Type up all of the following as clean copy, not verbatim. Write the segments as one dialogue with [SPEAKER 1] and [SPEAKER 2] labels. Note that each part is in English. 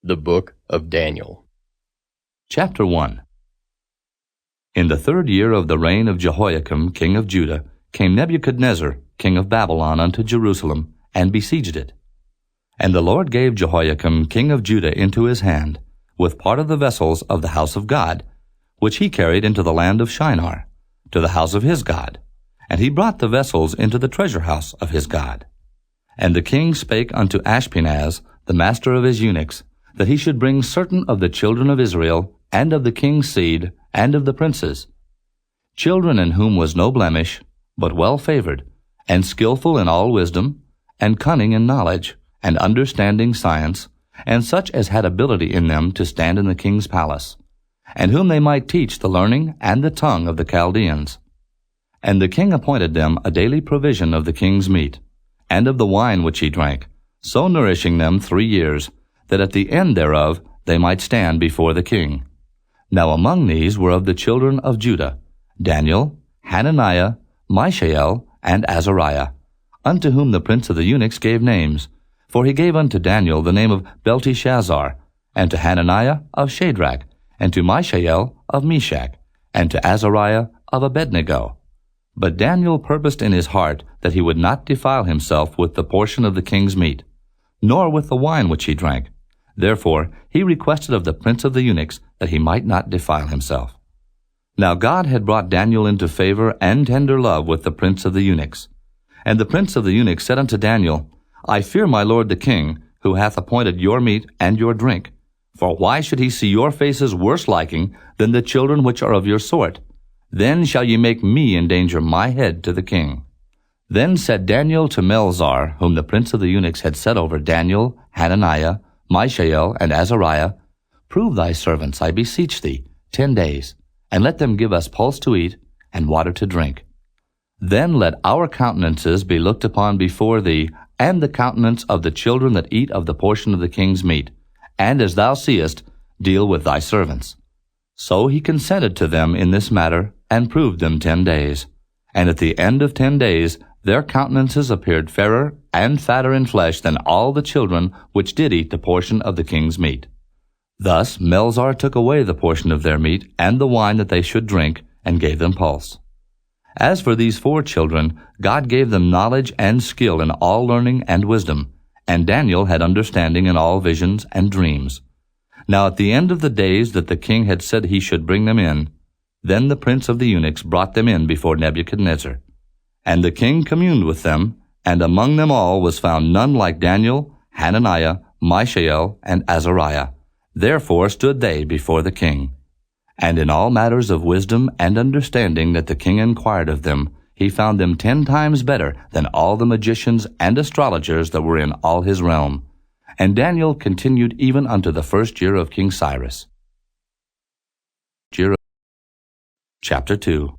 [SPEAKER 1] The Book of Daniel.
[SPEAKER 2] Chapter 1. In the 3rd year of the reign of Jehoiakim king of Judah came Nebuchadnezzar king of Babylon unto Jerusalem, and besieged it. And the Lord gave Jehoiakim king of Judah into his hand, with part of the vessels of the house of God, which he carried into the land of Shinar, to the house of his God. And he brought the vessels into the treasure house of his God. And the king spake unto Ashpenaz, the master of his eunuchs, that he should bring certain of the children of Israel, and of the king's seed, and of the princes, children in whom was no blemish, but well favored, and skillful in all wisdom, and cunning in knowledge, and understanding science, and such as had ability in them to stand in the king's palace, and whom they might teach the learning and the tongue of the Chaldeans. And the king appointed them a daily provision of the king's meat, and of the wine which he drank, so nourishing them 3 years, that at the end thereof they might stand before the king. Now among these were of the children of Judah, Daniel, Hananiah, Mishael, and Azariah, unto whom the prince of the eunuchs gave names. For he gave unto Daniel the name of Belteshazzar, and to Hananiah of Shadrach, and to Mishael of Meshach, and to Azariah of Abednego. But Daniel purposed in his heart that he would not defile himself with the portion of the king's meat, nor with the wine which he drank. Therefore he requested of the prince of the eunuchs that he might not defile himself. Now God had brought Daniel into favor and tender love with the prince of the eunuchs. And the prince of the eunuchs said unto Daniel, I fear my lord the king, who hath appointed your meat and your drink. For why should he see your faces worse liking than the children which are of your sort? Then shall ye make me endanger my head to the king. Then said Daniel to Melzar, whom the prince of the eunuchs had set over Daniel, Hananiah, Mishael, and Azariah, Prove thy servants, I beseech thee, 10 days, and let them give us pulse to eat, and water to drink. Then let our countenances be looked upon before thee, and the countenance of the children that eat of the portion of the king's meat, and as thou seest, deal with thy servants. So he consented to them in this matter, and proved them 10 days. And at the end of 10 days, their countenances appeared fairer and fatter in flesh than all the children which did eat the portion of the king's meat. Thus Melzar took away the portion of their meat and the wine that they should drink, and gave them pulse. As for these 4 children, God gave them knowledge and skill in all learning and wisdom, and Daniel had understanding in all visions and dreams. Now at the end of the days that the king had said he should bring them in, then the prince of the eunuchs brought them in before Nebuchadnezzar. And the king communed with them, and among them all was found none like Daniel, Hananiah, Mishael, and Azariah. Therefore stood they before the king. And in all matters of wisdom and understanding that the king inquired of them, he found them 10 times better than all the magicians and astrologers that were in all his realm. And Daniel continued even unto the 1st year of King Cyrus. Chapter 2.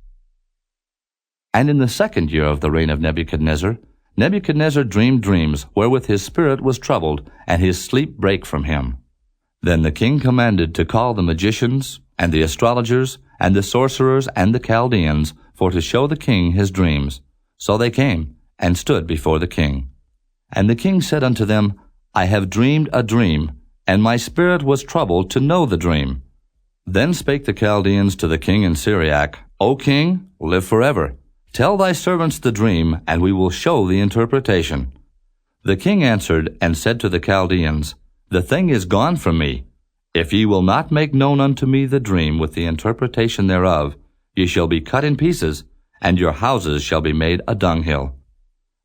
[SPEAKER 2] And in the 2nd year of the reign of Nebuchadnezzar, Nebuchadnezzar dreamed dreams wherewith his spirit was troubled, and his sleep brake from him. Then the king commanded to call the magicians, and the astrologers, and the sorcerers, and the Chaldeans, for to show the king his dreams. So they came, and stood before the king. And the king said unto them, I have dreamed a dream, and my spirit was troubled to know the dream. Then spake the Chaldeans to the king in Syriac, O king, live forever. Tell thy servants the dream, and we will show the interpretation. The king answered and said to the Chaldeans, The thing is gone from me. If ye will not make known unto me the dream with the interpretation thereof, ye shall be cut in pieces, and your houses shall be made a dunghill.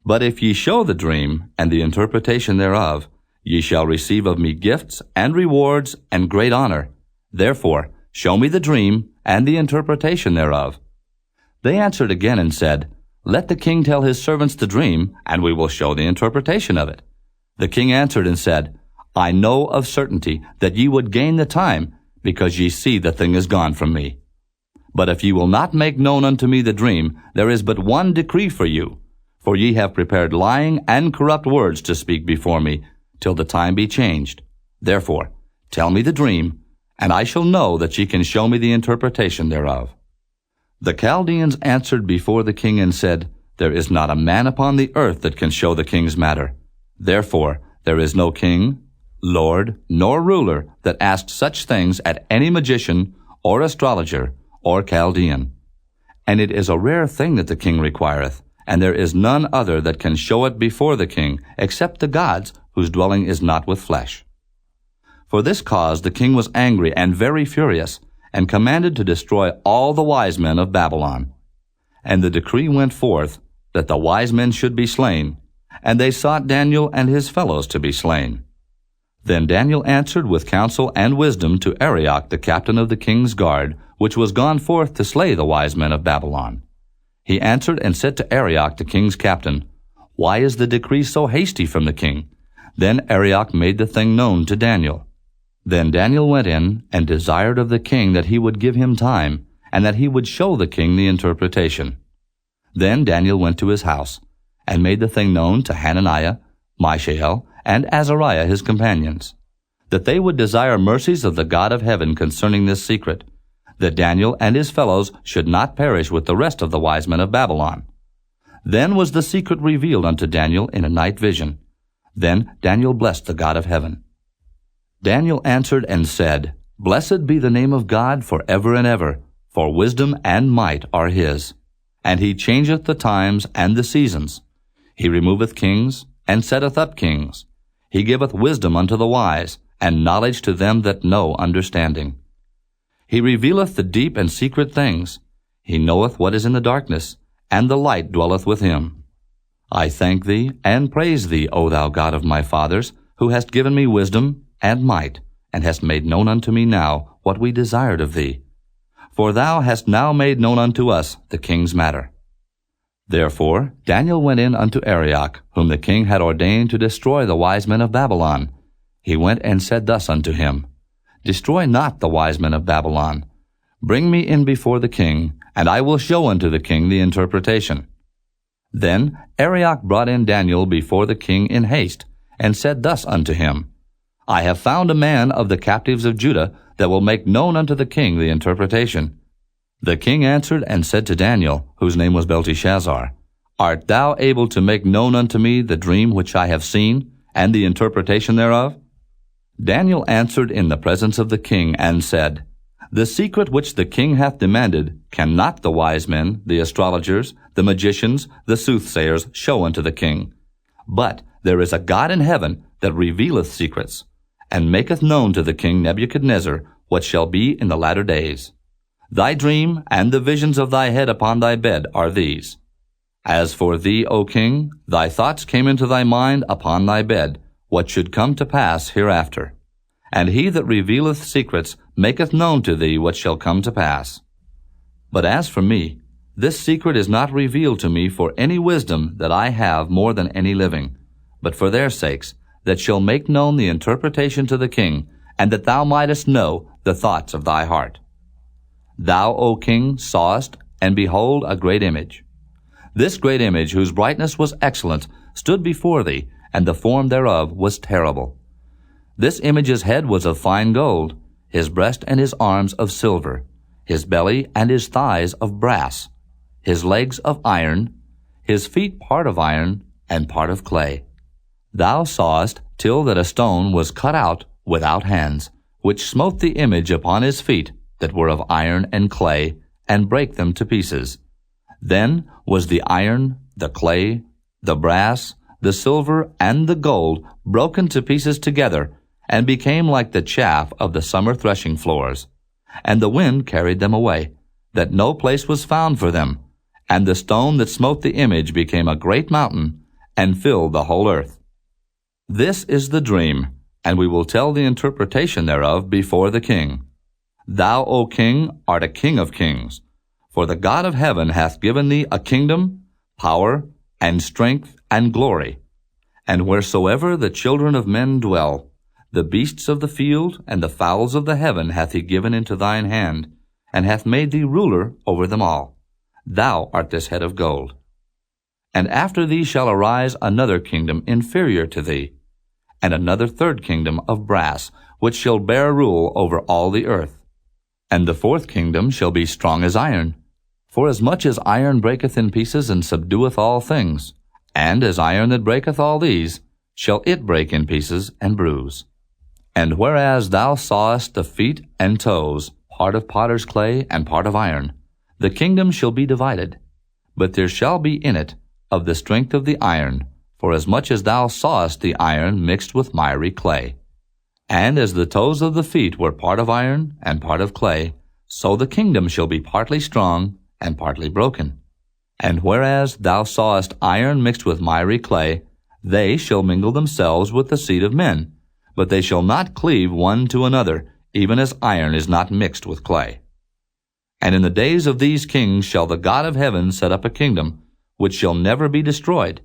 [SPEAKER 2] But if ye show the dream and the interpretation thereof, ye shall receive of me gifts and rewards and great honor. Therefore show me the dream and the interpretation thereof. They answered again and said, Let the king tell his servants the dream, and we will show the interpretation of it. The king answered and said, I know of certainty that ye would gain the time, because ye see the thing is gone from me. But if ye will not make known unto me the dream, there is but one decree for you. For ye have prepared lying and corrupt words to speak before me, till the time be changed. Therefore tell me the dream, and I shall know that ye can show me the interpretation thereof. The Chaldeans answered before the king and said, There is not a man upon the earth that can show the king's matter. Therefore there is no king, lord, nor ruler that asked such things at any magician, or astrologer, or Chaldean. And it is a rare thing that the king requireth, and there is none other that can show it before the king, except the gods, whose dwelling is not with flesh. For this cause the king was angry and very furious, and commanded to destroy all the wise men of Babylon. And the decree went forth that the wise men should be slain, and they sought Daniel and his fellows to be slain. Then Daniel answered with counsel and wisdom to Arioch the captain of the king's guard, which was gone forth to slay the wise men of Babylon. He answered and said to Arioch the king's captain, Why is the decree so hasty from the king? Then Arioch made the thing known to Daniel. Then Daniel went in and desired of the king that he would give him time, and that he would show the king the interpretation. Then Daniel went to his house, and made the thing known to Hananiah, Mishael, and Azariah his companions, that they would desire mercies of the God of heaven concerning this secret, that Daniel and his fellows should not perish with the rest of the wise men of Babylon. Then was the secret revealed unto Daniel in a night vision. Then Daniel blessed the God of heaven. Daniel answered and said, Blessed be the name of God for ever and ever, for wisdom and might are his. And he changeth the times and the seasons. He removeth kings, and setteth up kings. He giveth wisdom unto the wise, and knowledge to them that know understanding. He revealeth the deep and secret things. He knoweth what is in the darkness, and the light dwelleth with him. I thank thee, and praise thee, O thou God of my fathers, who hast given me wisdom and might, and hast made known unto me now what we desired of thee. For thou hast now made known unto us the king's matter. Therefore Daniel went in unto Arioch, whom the king had ordained to destroy the wise men of Babylon. He went and said thus unto him, Destroy not the wise men of Babylon. Bring me in before the king, and I will show unto the king the interpretation. Then Arioch brought in Daniel before the king in haste, and said thus unto him, I have found a man of the captives of Judah that will make known unto the king the interpretation. The king answered and said to Daniel, whose name was Belteshazzar, Art thou able to make known unto me the dream which I have seen, and the interpretation thereof? Daniel answered in the presence of the king, and said, The secret which the king hath demanded cannot the wise men, the astrologers, the magicians, the soothsayers show unto the king. But there is a God in heaven that revealeth secrets, and maketh known to the king Nebuchadnezzar what shall be in the latter days. Thy dream and the visions of thy head upon thy bed are these. As for thee, O king, thy thoughts came into thy mind upon thy bed, what should come to pass hereafter. And he that revealeth secrets maketh known to thee what shall come to pass. But as for me, this secret is not revealed to me for any wisdom that I have more than any living, but for their sakes, that shall make known the interpretation to the king, and that thou mightest know the thoughts of thy heart. Thou, O king, sawest, and behold, a great image. This great image, whose brightness was excellent, stood before thee, and the form thereof was terrible. This image's head was of fine gold, his breast and his arms of silver, his belly and his thighs of brass, his legs of iron, his feet part of iron, and part of clay. Thou sawest till that a stone was cut out without hands, which smote the image upon his feet that were of iron and clay, and brake them to pieces. Then was the iron, the clay, the brass, the silver, and the gold broken to pieces together, and became like the chaff of the summer threshing floors. And the wind carried them away, that no place was found for them. And the stone that smote the image became a great mountain, and filled the whole earth. This is the dream, and we will tell the interpretation thereof before the king. Thou, O king, art a king of kings, for the God of heaven hath given thee a kingdom, power, and strength, and glory. And wheresoever the children of men dwell, the beasts of the field and the fowls of the heaven hath he given into thine hand, and hath made thee ruler over them all. Thou art this head of gold. And after thee shall arise another kingdom inferior to thee, and another third kingdom of brass, which shall bear rule over all the earth. And the fourth kingdom shall be strong as iron. For as much as iron breaketh in pieces and subdueth all things, and as iron that breaketh all these, shall it break in pieces and bruise. And whereas thou sawest the feet and toes, part of potter's clay and part of iron, the kingdom shall be divided. But there shall be in it of the strength of the iron, forasmuch as thou sawest the iron mixed with miry clay. And as the toes of the feet were part of iron and part of clay, so the kingdom shall be partly strong and partly broken. And whereas thou sawest iron mixed with miry clay, they shall mingle themselves with the seed of men, but they shall not cleave one to another, even as iron is not mixed with clay. And in the days of these kings shall the God of heaven set up a kingdom, which shall never be destroyed,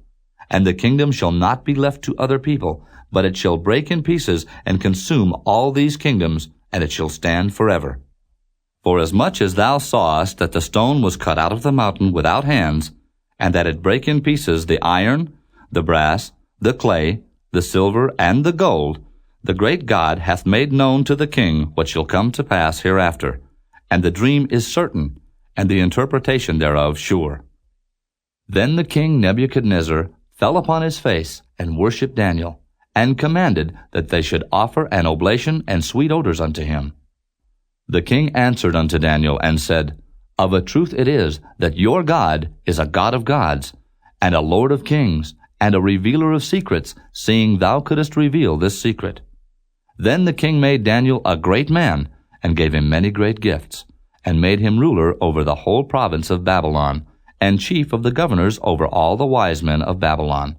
[SPEAKER 2] and the kingdom shall not be left to other people, but it shall break in pieces and consume all these kingdoms, and it shall stand forever. Forasmuch as thou sawest that the stone was cut out of the mountain without hands, and that it brake in pieces the iron, the brass, the clay, the silver, and the gold, the great God hath made known to the king what shall come to pass hereafter, and the dream is certain, and the interpretation thereof sure. Then the king Nebuchadnezzar fell upon his face and worshipped Daniel, and commanded that they should offer an oblation and sweet odors unto him. The king answered unto Daniel and said, Of a truth it is that your God is a God of gods, and a Lord of kings, and a revealer of secrets, seeing thou couldest reveal this secret. Then the king made Daniel a great man, and gave him many great gifts, and made him ruler over the whole province of Babylon, and chief of the governors over all the wise men of Babylon.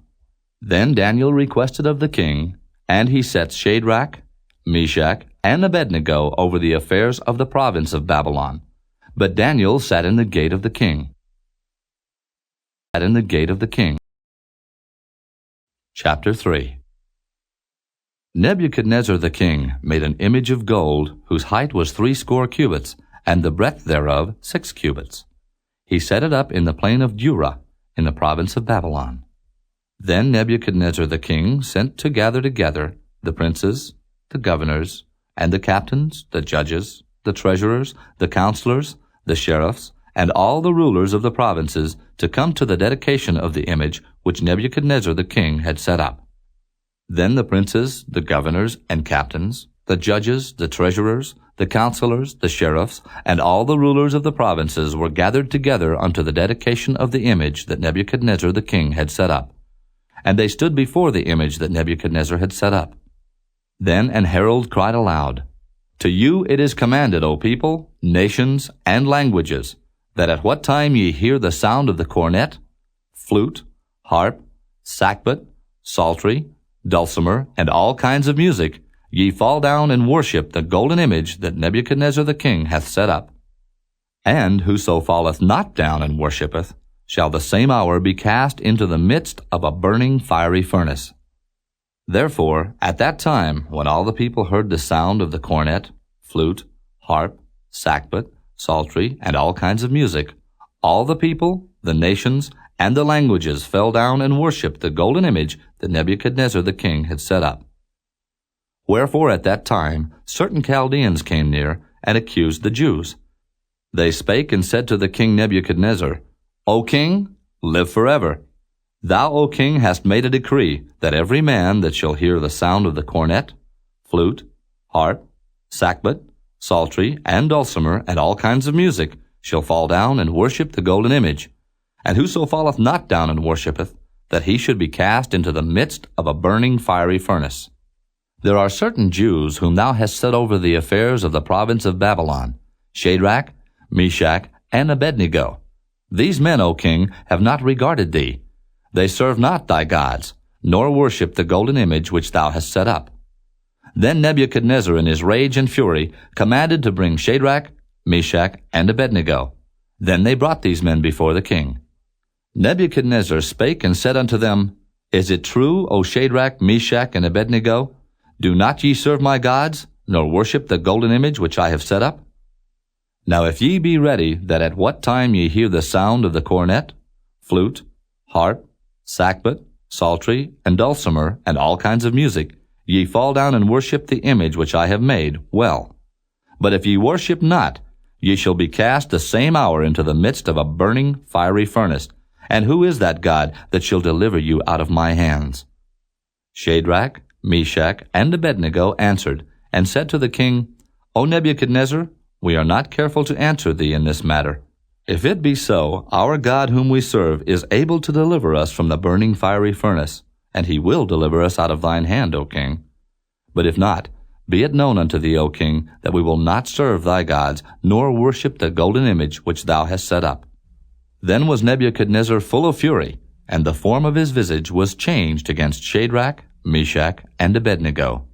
[SPEAKER 2] Then Daniel requested of the king, and he set Shadrach, Meshach, and Abednego over the affairs of the province of Babylon. But Daniel sat in the gate of the king. Chapter 3. Nebuchadnezzar the king made an image of gold, whose height was 60 cubits, and the breadth thereof 6 cubits. He set it up in the plain of Dura, in the province of Babylon. Then Nebuchadnezzar the king sent to gather together the princes, the governors, and the captains, the judges, the treasurers, the counselors, the sheriffs, and all the rulers of the provinces to come to the dedication of the image which Nebuchadnezzar the king had set up. Then the princes, the governors, and captains, the judges, the treasurers, the counselors, the sheriffs, and all the rulers of the provinces were gathered together unto the dedication of the image that Nebuchadnezzar the king had set up. And they stood before the image that Nebuchadnezzar had set up. Then an herald cried aloud, To you it is commanded, O people, nations, and languages, that at what time ye hear the sound of the cornet, flute, harp, sackbut, psaltery, dulcimer, and all kinds of music, ye fall down and worship the golden image that Nebuchadnezzar the king hath set up. And whoso falleth not down and worshippeth, shall the same hour be cast into the midst of a burning fiery furnace. Therefore, at that time, when all the people heard the sound of the cornet, flute, harp, sackbut, psaltery, and all kinds of music, all the people, the nations, and the languages fell down and worshipped the golden image that Nebuchadnezzar the king had set up. Wherefore at that time certain Chaldeans came near, and accused the Jews. They spake and said to the king Nebuchadnezzar, O king, live forever. Thou, O king, hast made a decree that every man that shall hear the sound of the cornet, flute, harp, sackbut, psaltery, and dulcimer, and all kinds of music, shall fall down and worship the golden image. And whoso falleth not down and worshippeth, that he should be cast into the midst of a burning fiery furnace. There are certain Jews whom thou hast set over the affairs of the province of Babylon, Shadrach, Meshach, and Abednego. These men, O king, have not regarded thee. They serve not thy gods, nor worship the golden image which thou hast set up. Then Nebuchadnezzar in his rage and fury commanded to bring Shadrach, Meshach, and Abednego. Then they brought these men before the king. Nebuchadnezzar spake and said unto them, Is it true, O Shadrach, Meshach, and Abednego? Do not ye serve my gods, nor worship the golden image which I have set up? Now if ye be ready that at what time ye hear the sound of the cornet, flute, harp, sackbut, psaltery, and dulcimer, and all kinds of music, ye fall down and worship the image which I have made, well. But if ye worship not, ye shall be cast the same hour into the midst of a burning fiery furnace. And who is that God that shall deliver you out of my hands? Shadrach, Meshach, and Abednego answered, and said to the king, O Nebuchadnezzar, we are not careful to answer thee in this matter. If it be so, our God whom we serve is able to deliver us from the burning fiery furnace, and he will deliver us out of thine hand, O king. But if not, be it known unto thee, O king, that we will not serve thy gods, nor worship the golden image which thou hast set up. Then was Nebuchadnezzar full of fury, and the form of his visage was changed against Shadrach, Meshach, and Abednego.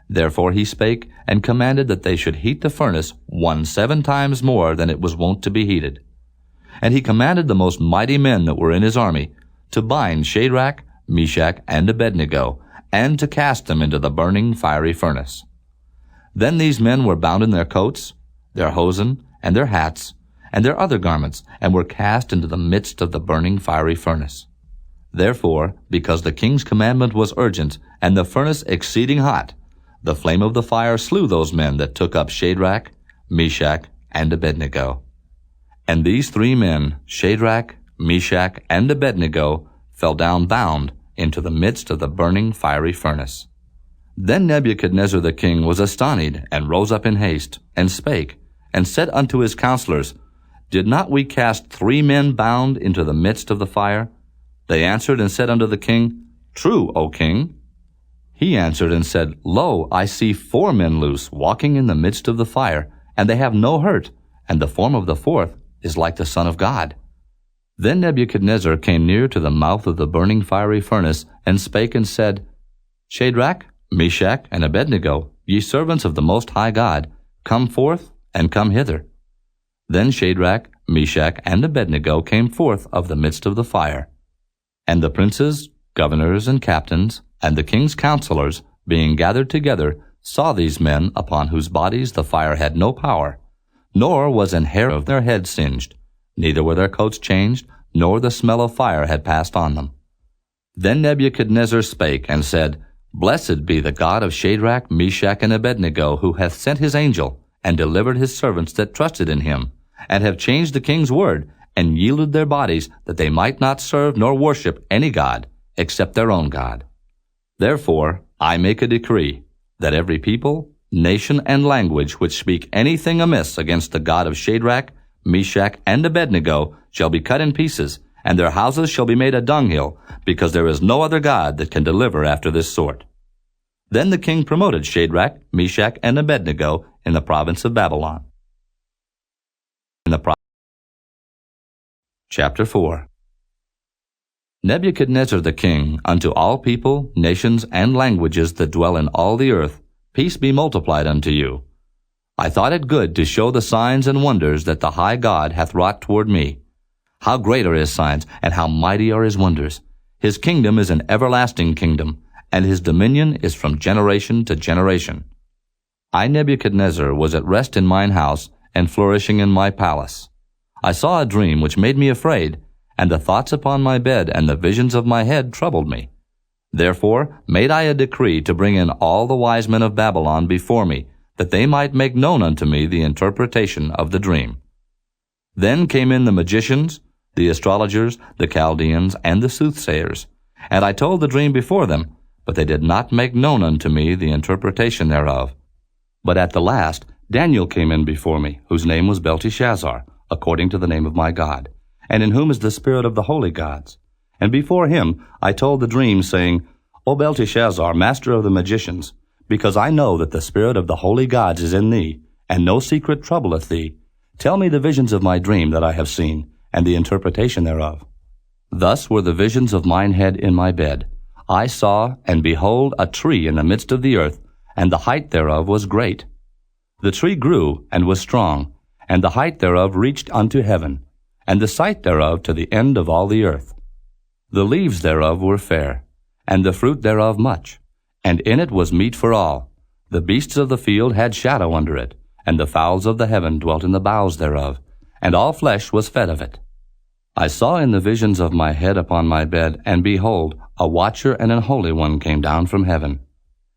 [SPEAKER 2] Therefore he spake, and commanded that they should heat the furnace 7 times more than it was wont to be heated. And he commanded the most mighty men that were in his army to bind Shadrach, Meshach, and Abednego, and to cast them into the burning fiery furnace. Then these men were bound in their coats, their hosen, and their hats, and their other garments, and were cast into the midst of the burning fiery furnace. Therefore, because the king's commandment was urgent, and the furnace exceeding hot, the flame of the fire slew those men that took up Shadrach, Meshach, and Abednego. And these 3 men, Shadrach, Meshach, and Abednego, fell down bound into the midst of the burning fiery furnace. Then Nebuchadnezzar the king was astonished, and rose up in haste, and spake, and said unto his counselors, Did not we cast 3 men bound into the midst of the fire? They answered and said unto the king, True, O king. He answered and said, Lo, I see 4 men loose, walking in the midst of the fire, and they have no hurt, and the form of the 4th is like the Son of God. Then Nebuchadnezzar came near to the mouth of the burning fiery furnace, and spake and said, Shadrach, Meshach, and Abednego, ye servants of the Most High God, come forth, and come hither. Then Shadrach, Meshach, and Abednego came forth of the midst of the fire. And the princes, governors, and captains, and the king's counselors, being gathered together, saw these men upon whose bodies the fire had no power, nor was an hair of their head singed, neither were their coats changed, nor the smell of fire had passed on them. Then Nebuchadnezzar spake and said, Blessed be the God of Shadrach, Meshach, and Abednego, who hath sent his angel, and delivered his servants that trusted in him, and have changed the king's word, and yielded their bodies, that they might not serve nor worship any god, except their own God. Therefore I make a decree, that every people, nation, and language which speak anything amiss against the God of Shadrach, Meshach, and Abednego shall be cut in pieces, and their houses shall be made a dunghill, because there is no other God that can deliver after this sort. Then the king promoted Shadrach, Meshach, and Abednego in the province of Babylon. Chapter 4. Nebuchadnezzar the king, unto all people, nations, and languages that dwell in all the earth, peace be multiplied unto you. I thought it good to show the signs and wonders that the high God hath wrought toward me. How great are his signs, and how mighty are his wonders! His kingdom is an everlasting kingdom, and his dominion is from generation to generation. I, Nebuchadnezzar, was at rest in mine house, and flourishing in my palace. I saw a dream which made me afraid, and the thoughts upon my bed and the visions of my head troubled me. Therefore made I a decree to bring in all the wise men of Babylon before me, that they might make known unto me the interpretation of the dream. Then came in the magicians, the astrologers, the Chaldeans, and the soothsayers, and I told the dream before them, but they did not make known unto me the interpretation thereof. But at the last Daniel came in before me, whose name was Belteshazzar, according to the name of my God, and in whom is the spirit of the holy gods. And before him I told the dream, saying, O Belteshazzar, master of the magicians, because I know that the spirit of the holy gods is in thee, and no secret troubleth thee, tell me the visions of my dream that I have seen, and the interpretation thereof. Thus were the visions of mine head in my bed. I saw, and behold, a tree in the midst of the earth, and the height thereof was great. The tree grew, and was strong, and the height thereof reached unto heaven, and the sight thereof to the end of all the earth. The leaves thereof were fair, and the fruit thereof much, and in it was meat for all. The beasts of the field had shadow under it, and the fowls of the heaven dwelt in the boughs thereof, and all flesh was fed of it. I saw in the visions of my head upon my bed, and behold, a watcher and an holy one came down from heaven.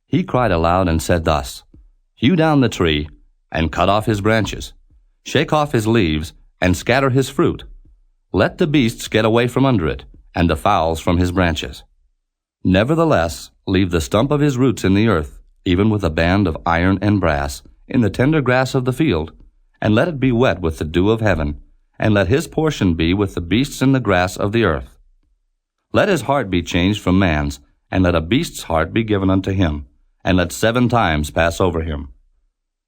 [SPEAKER 2] He cried aloud and said thus, Hew down the tree, and cut off his branches, shake off his leaves, and scatter his fruit. Let the beasts get away from under it, and the fowls from his branches. Nevertheless, leave the stump of his roots in the earth, even with a band of iron and brass, in the tender grass of the field, and let it be wet with the dew of heaven, and let his portion be with the beasts in the grass of the earth. Let his heart be changed from man's, and let a beast's heart be given unto him, and let 7 times pass over him.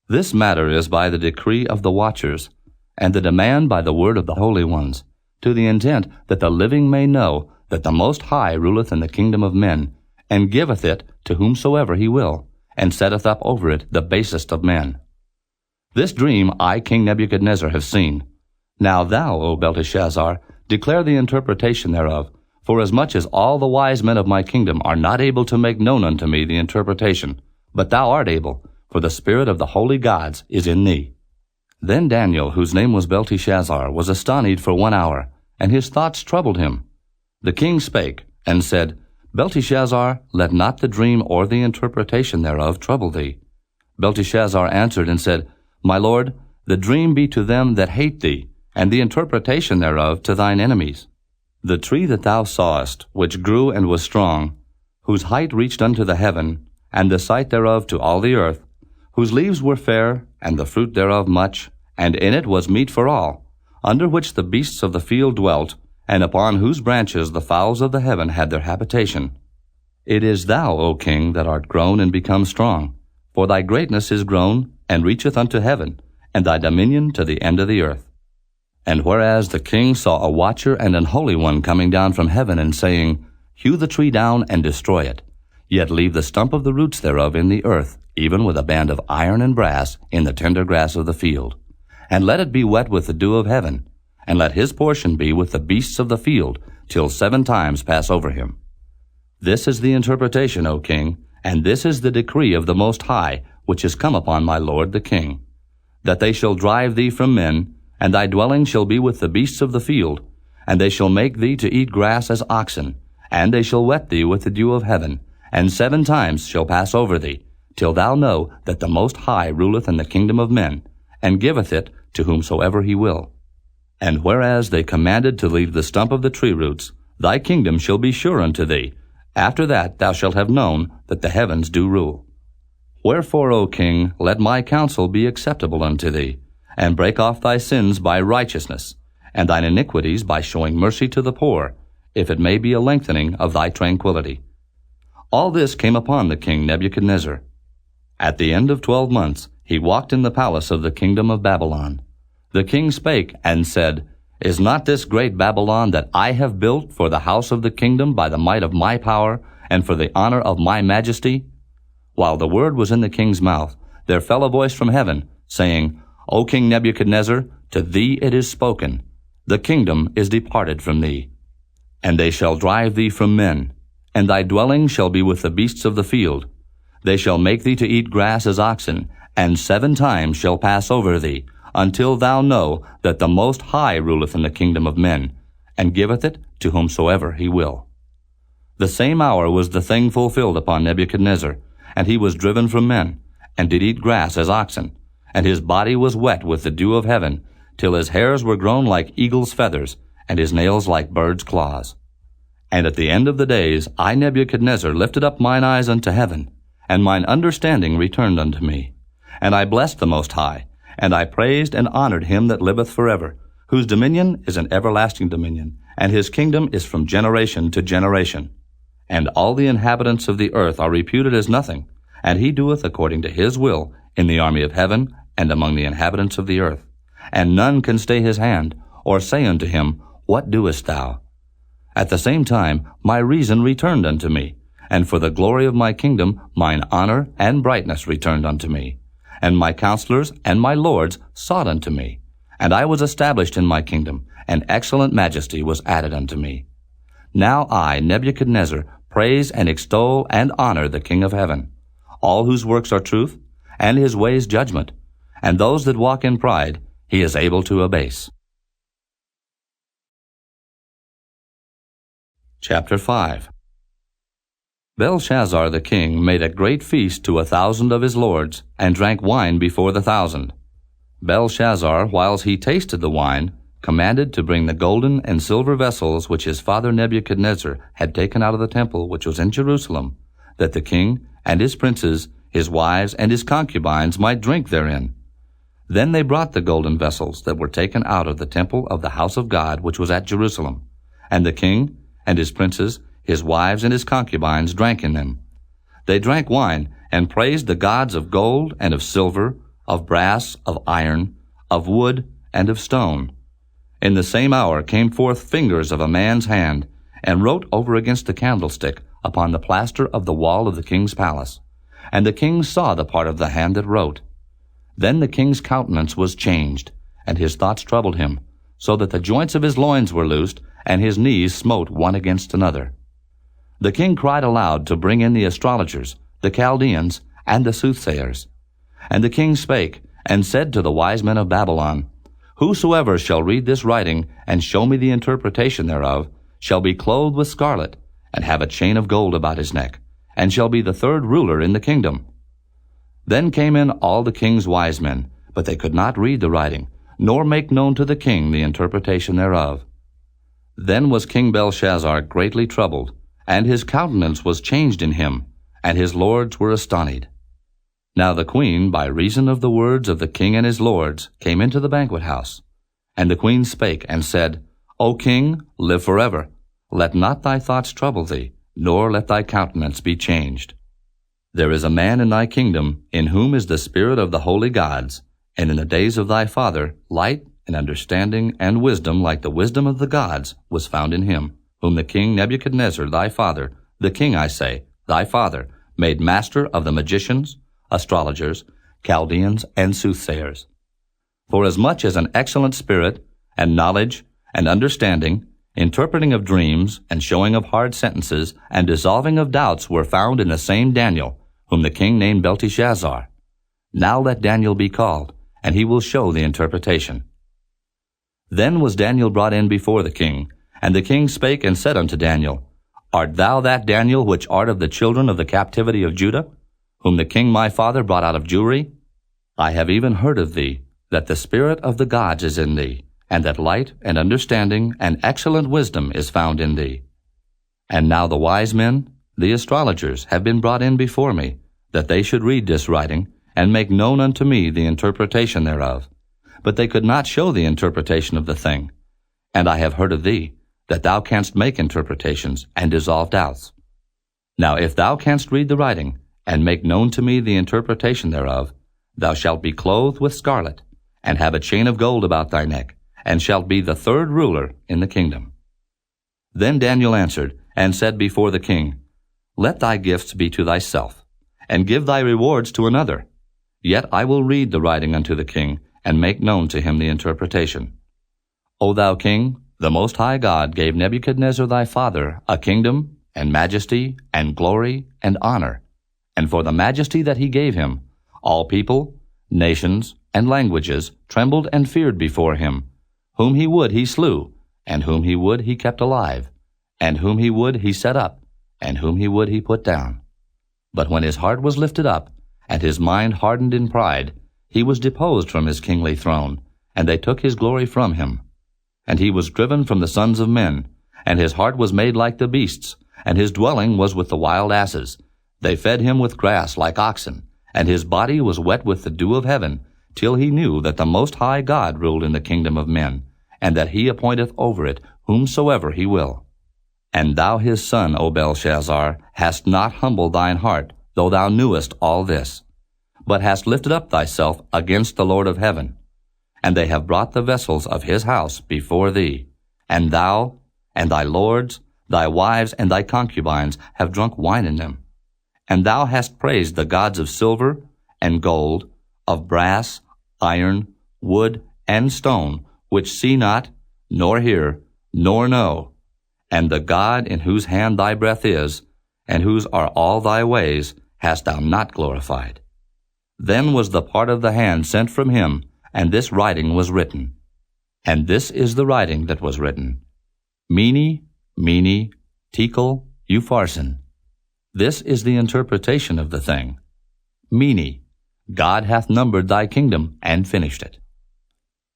[SPEAKER 2] This matter is by the decree of the watchers, and the demand by the word of the holy ones, to the intent that the living may know that the Most High ruleth in the kingdom of men, and giveth it to whomsoever he will, and setteth up over it the basest of men. This dream I, King Nebuchadnezzar, have seen. Now thou, O Belteshazzar, declare the interpretation thereof, forasmuch as all the wise men of my kingdom are not able to make known unto me the interpretation, but thou art able, for the spirit of the holy gods is in thee. Then Daniel, whose name was Belteshazzar, was astonied for 1 hour, and his thoughts troubled him. The king spake, and said, Belteshazzar, let not the dream or the interpretation thereof trouble thee. Belteshazzar answered and said, My lord, the dream be to them that hate thee, and the interpretation thereof to thine enemies. The tree that thou sawest, which grew and was strong, whose height reached unto the heaven, and the sight thereof to all the earth, whose leaves were fair, and the fruit thereof much, and in it was meat for all, under which the beasts of the field dwelt, and upon whose branches the fowls of the heaven had their habitation. It is thou, O king, that art grown and become strong, for thy greatness is grown, and reacheth unto heaven, and thy dominion to the end of the earth. And whereas the king saw a watcher and an holy one coming down from heaven, and saying, Hew the tree down and destroy it, yet leave the stump of the roots thereof in the earth, even with a band of iron and brass in the tender grass of the field. And let it be wet with the dew of heaven, and let his portion be with the beasts of the field, till 7 times pass over him. This is the interpretation, O king, and this is the decree of the Most High, which is come upon my lord the king, that they shall drive thee from men, and thy dwelling shall be with the beasts of the field, and they shall make thee to eat grass as oxen, and they shall wet thee with the dew of heaven, and 7 times shall pass over thee, till thou know that the Most High ruleth in the kingdom of men, and giveth it to whomsoever he will. And whereas they commanded to leave the stump of the tree roots, thy kingdom shall be sure unto thee. After that thou shalt have known that the heavens do rule. Wherefore, O king, let my counsel be acceptable unto thee, and break off thy sins by righteousness, and thine iniquities by showing mercy to the poor, if it may be a lengthening of thy tranquility. All this came upon the king Nebuchadnezzar. At the end of 12 months he walked in the palace of the kingdom of Babylon. The king spake and said, Is not this great Babylon that I have built for the house of the kingdom by the might of my power, and for the honor of my majesty? While the word was in the king's mouth, there fell a voice from heaven, saying, O King Nebuchadnezzar, to thee it is spoken, the kingdom is departed from thee. And they shall drive thee from men, and thy dwelling shall be with the beasts of the field. They shall make thee to eat grass as oxen, and 7 times shall pass over thee, until thou know that the Most High ruleth in the kingdom of men, and giveth it to whomsoever he will. The same hour was the thing fulfilled upon Nebuchadnezzar, and he was driven from men, and did eat grass as oxen, and his body was wet with the dew of heaven, till his hairs were grown like eagle's feathers, and his nails like birds' claws. And at the end of the days I, Nebuchadnezzar, lifted up mine eyes unto heaven, and mine understanding returned unto me. And I blessed the Most High, and I praised and honored him that liveth forever, whose dominion is an everlasting dominion, and his kingdom is from generation to generation. And all the inhabitants of the earth are reputed as nothing, and he doeth according to his will in the army of heaven and among the inhabitants of the earth. And none can stay his hand, or say unto him, What doest thou? At the same time my reason returned unto me, and for the glory of my kingdom mine honor and brightness returned unto me. And my counselors and my lords sought unto me, and I was established in my kingdom, and excellent majesty was added unto me. Now I, Nebuchadnezzar, praise and extol and honor the King of heaven, all whose works are truth, and his ways judgment, and those that walk in pride he is able to abase. Chapter 5. Belshazzar the king made a great feast to 1,000 of his lords, and drank wine before the 1,000. Belshazzar, whiles he tasted the wine, commanded to bring the golden and silver vessels which his father Nebuchadnezzar had taken out of the temple which was in Jerusalem, that the king and his princes, his wives, and his concubines might drink therein. Then they brought the golden vessels that were taken out of the temple of the house of God which was at Jerusalem, and the king and his princes, his wives, and his concubines drank in them. They drank wine, and praised the gods of gold and of silver, of brass, of iron, of wood, and of stone. In the same hour came forth fingers of a man's hand, and wrote over against the candlestick upon the plaster of the wall of the king's palace. And the king saw the part of the hand that wrote. Then the king's countenance was changed, and his thoughts troubled him, so that the joints of his loins were loosed, and his knees smote one against another. The king cried aloud to bring in the astrologers, the Chaldeans, and the soothsayers. And the king spake, and said to the wise men of Babylon, Whosoever shall read this writing, and show me the interpretation thereof, shall be clothed with scarlet, and have a chain of gold about his neck, and shall be the third ruler in the kingdom. Then came in all the king's wise men, but they could not read the writing, nor make known to the king the interpretation thereof. Then was King Belshazzar greatly troubled, and his countenance was changed in him, and his lords were astonied. Now the queen, by reason of the words of the king and his lords, came into the banquet house. And the queen spake, and said, O king, live forever. Let not thy thoughts trouble thee, nor let thy countenance be changed. There is a man in thy kingdom, in whom is the spirit of the holy gods, and in the days of thy father light and understanding and wisdom like the wisdom of the gods was found in him, whom the king Nebuchadnezzar thy father, the king, I say, thy father, made master of the magicians, astrologers, Chaldeans, and soothsayers. Forasmuch as an excellent spirit, and knowledge, and understanding, interpreting of dreams, and showing of hard sentences, and dissolving of doubts were found in the same Daniel, whom the king named Belteshazzar. Now let Daniel be called, and he will show the interpretation. Then was Daniel brought in before the king, and the king spake and said unto Daniel, Art thou that Daniel which art of the children of the captivity of Judah, whom the king my father brought out of Jewry? I have even heard of thee, that the spirit of the gods is in thee, and that light and understanding and excellent wisdom is found in thee. And now the wise men, the astrologers, have been brought in before me, that they should read this writing, and make known unto me the interpretation thereof. But they could not show the interpretation of the thing. And I have heard of thee, that thou canst make interpretations, and dissolve doubts. Now if thou canst read the writing, and make known to me the interpretation thereof, thou shalt be clothed with scarlet, and have a chain of gold about thy neck, and shalt be the third ruler in the kingdom. Then Daniel answered, and said before the king, Let thy gifts be to thyself, and give thy rewards to another. Yet I will read the writing unto the king, and make known to him the interpretation. O thou king, the Most High God gave Nebuchadnezzar thy father a kingdom, and majesty, and glory, and honor. And for the majesty that he gave him, all people, nations, and languages trembled and feared before him. Whom he would he slew, and whom he would he kept alive, and whom he would he set up, and whom he would he put down. But when his heart was lifted up, and his mind hardened in pride, he was deposed from his kingly throne, and they took his glory from him. And he was driven from the sons of men, and his heart was made like the beasts, and his dwelling was with the wild asses. They fed him with grass like oxen, and his body was wet with the dew of heaven, till he knew that the Most High God ruled in the kingdom of men, and that he appointeth over it whomsoever he will. And thou his son, O Belshazzar, hast not humbled thine heart, though thou knewest all this, but hast lifted up thyself against the Lord of heaven. And they have brought the vessels of his house before thee, and thou, and thy lords, thy wives, and thy concubines have drunk wine in them. And thou hast praised the gods of silver and gold, of brass, iron, wood, and stone, which see not, nor hear, nor know. And the God in whose hand thy breath is, and whose are all thy ways, hast thou not glorified. Then was the part of the hand sent from him, and this writing was written. And this is the writing that was written. Mene, Mene, Tekel, Upharsin. This is the interpretation of the thing. Mene, God hath numbered thy kingdom, and finished it.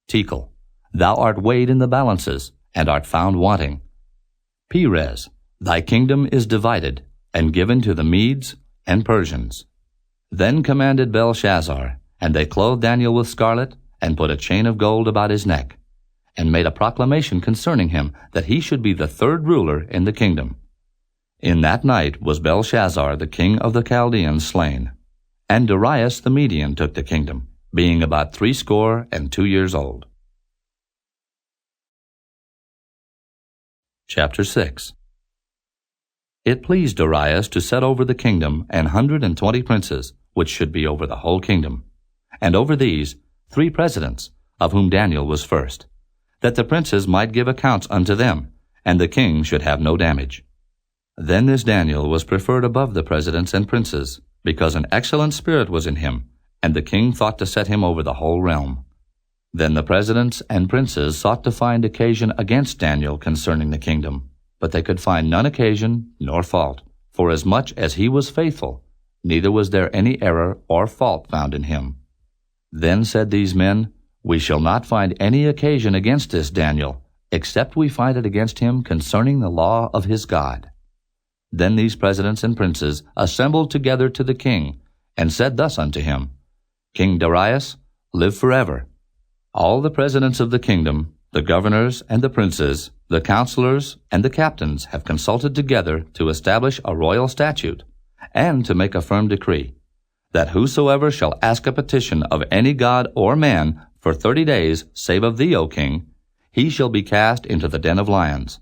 [SPEAKER 2] Tekel, thou art weighed in the balances, and art found wanting. Perez, thy kingdom is divided, and given to the Medes and Persians. Then commanded Belshazzar, and they clothed Daniel with scarlet, and put a chain of gold about his neck, and made a proclamation concerning him, that he should be the third ruler in the kingdom. In that night was Belshazzar the king of the Chaldeans slain, and Darius the Median took the kingdom, being about 62 years old. Chapter 6. It pleased Darius to set over the kingdom 120 princes, which should be over the whole kingdom, and over these 3 presidents, of whom Daniel was first, that the princes might give accounts unto them, and the king should have no damage. Then this Daniel was preferred above the presidents and princes, because an excellent spirit was in him, and the king thought to set him over the whole realm. Then the presidents and princes sought to find occasion against Daniel concerning the kingdom, but they could find none occasion nor fault, forasmuch as he was faithful, neither was there any error or fault found in him. Then said these men, We shall not find any occasion against this Daniel, except we find it against him concerning the law of his God. Then these presidents and princes assembled together to the king, and said thus unto him, King Darius, live forever. All the presidents of the kingdom, the governors and the princes, the counselors and the captains have consulted together to establish a royal statute, and to make a firm decree, that whosoever shall ask a petition of any god or man for 30 days, save of thee, O king, he shall be cast into the den of lions.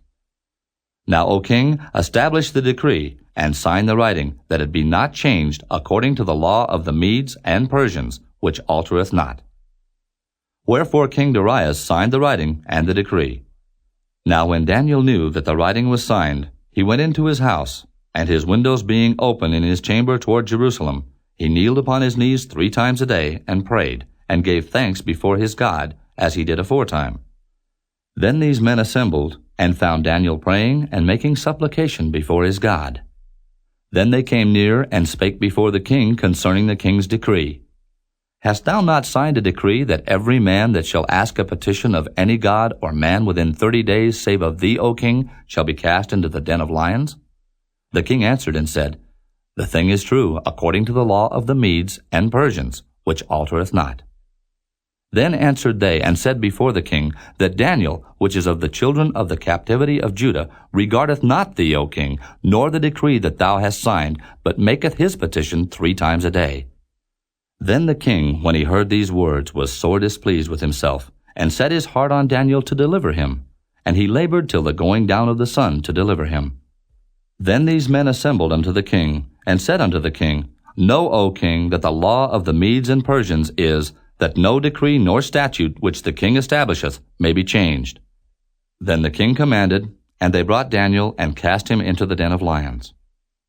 [SPEAKER 2] Now, O king, establish the decree, and sign the writing, that it be not changed according to the law of the Medes and Persians, which altereth not. Wherefore King Darius signed the writing and the decree. Now when Daniel knew that the writing was signed, he went into his house, and his windows being open in his chamber toward Jerusalem, he kneeled upon his knees 3 times a day, and prayed, and gave thanks before his God, as he did aforetime. Then these men assembled, and found Daniel praying and making supplication before his God. Then they came near and spake before the king concerning the king's decree. Hast thou not signed a decree that every man that shall ask a petition of any god or man within 30 days, save of thee, O king, shall be cast into the den of lions? The king answered and said, The thing is true, according to the law of the Medes and Persians, which altereth not. Then answered they and said before the king, that Daniel, which is of the children of the captivity of Judah, regardeth not thee, O king, nor the decree that thou hast signed, but maketh his petition 3 times a day. Then the king, when he heard these words, was sore displeased with himself, and set his heart on Daniel to deliver him, and he labored till the going down of the sun to deliver him. Then these men assembled unto the king, and said unto the king, Know, O king, that the law of the Medes and Persians is, that no decree nor statute which the king establisheth may be changed. Then the king commanded, and they brought Daniel, and cast him into the den of lions.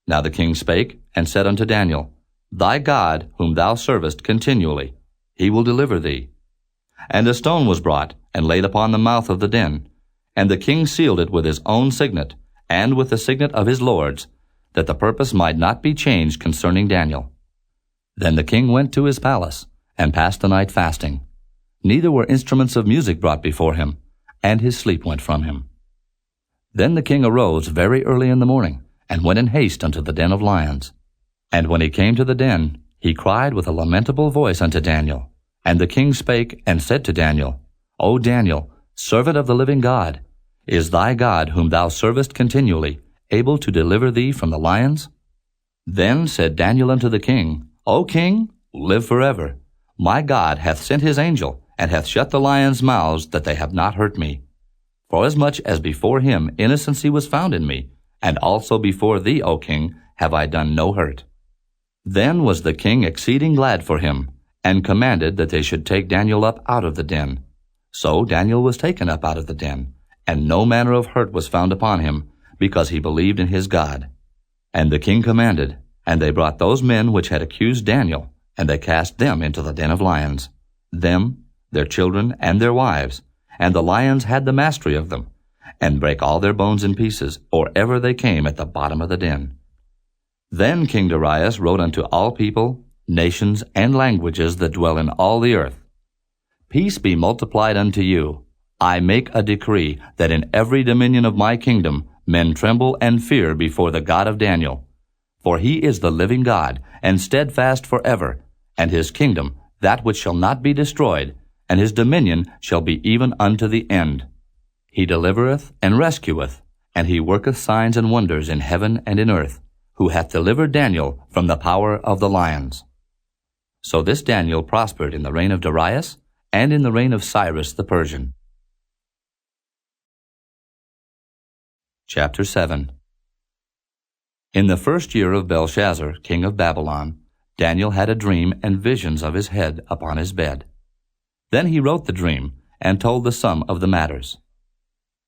[SPEAKER 2] Now the king spake, and said unto Daniel, Thy God, whom thou servest continually, he will deliver thee. And a stone was brought, and laid upon the mouth of the den, and the king sealed it with his own signet, and with the signet of his lords, that the purpose might not be changed concerning Daniel. Then the king went to his palace, and passed the night fasting. Neither were instruments of music brought before him, and his sleep went from him. Then the king arose very early in the morning, and went in haste unto the den of lions. And when he came to the den, he cried with a lamentable voice unto Daniel. And the king spake and said to Daniel, O Daniel, servant of the living God, is thy God, whom thou servest continually, able to deliver thee from the lions? Then said Daniel unto the king, O king, live forever. My God hath sent his angel, and hath shut the lions' mouths, that they have not hurt me. Forasmuch as before him innocency was found in me, and also before thee, O king, have I done no hurt. Then was the king exceeding glad for him, and commanded that they should take Daniel up out of the den. So Daniel was taken up out of the den, and no manner of hurt was found upon him, because he believed in his God. And the king commanded, and they brought those men which had accused Daniel, and they cast them into the den of lions, them, their children, and their wives, and the lions had the mastery of them, and brake all their bones in pieces, or ever they came at the bottom of the den. Then King Darius wrote unto all people, nations, and languages that dwell in all the earth, Peace be multiplied unto you. I make a decree that in every dominion of my kingdom men tremble and fear before the God of Daniel, For he is the living God, and steadfast forever, and his kingdom that which shall not be destroyed, and his dominion shall be even unto the end. He delivereth and rescueth, and he worketh signs and wonders in heaven and in earth, who hath delivered Daniel from the power of the lions. So this Daniel prospered in the reign of Darius, and in the reign of Cyrus the Persian. Chapter 7. In the first year of Belshazzar, king of Babylon, Daniel had a dream and visions of his head upon his bed. Then he wrote the dream, and told the sum of the matters.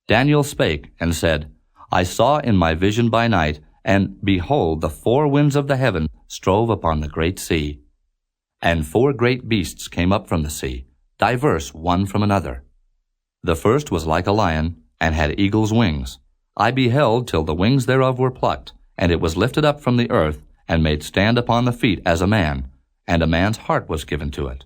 [SPEAKER 2] Daniel spake, and said, I saw in my vision by night, and behold, the four winds of the heaven strove upon the great sea. And four great beasts came up from the sea, diverse one from another. The first was like a lion, and had eagle's wings. I beheld till the wings thereof were plucked, and it was lifted up from the earth, and made stand upon the feet as a man, and a man's heart was given to it.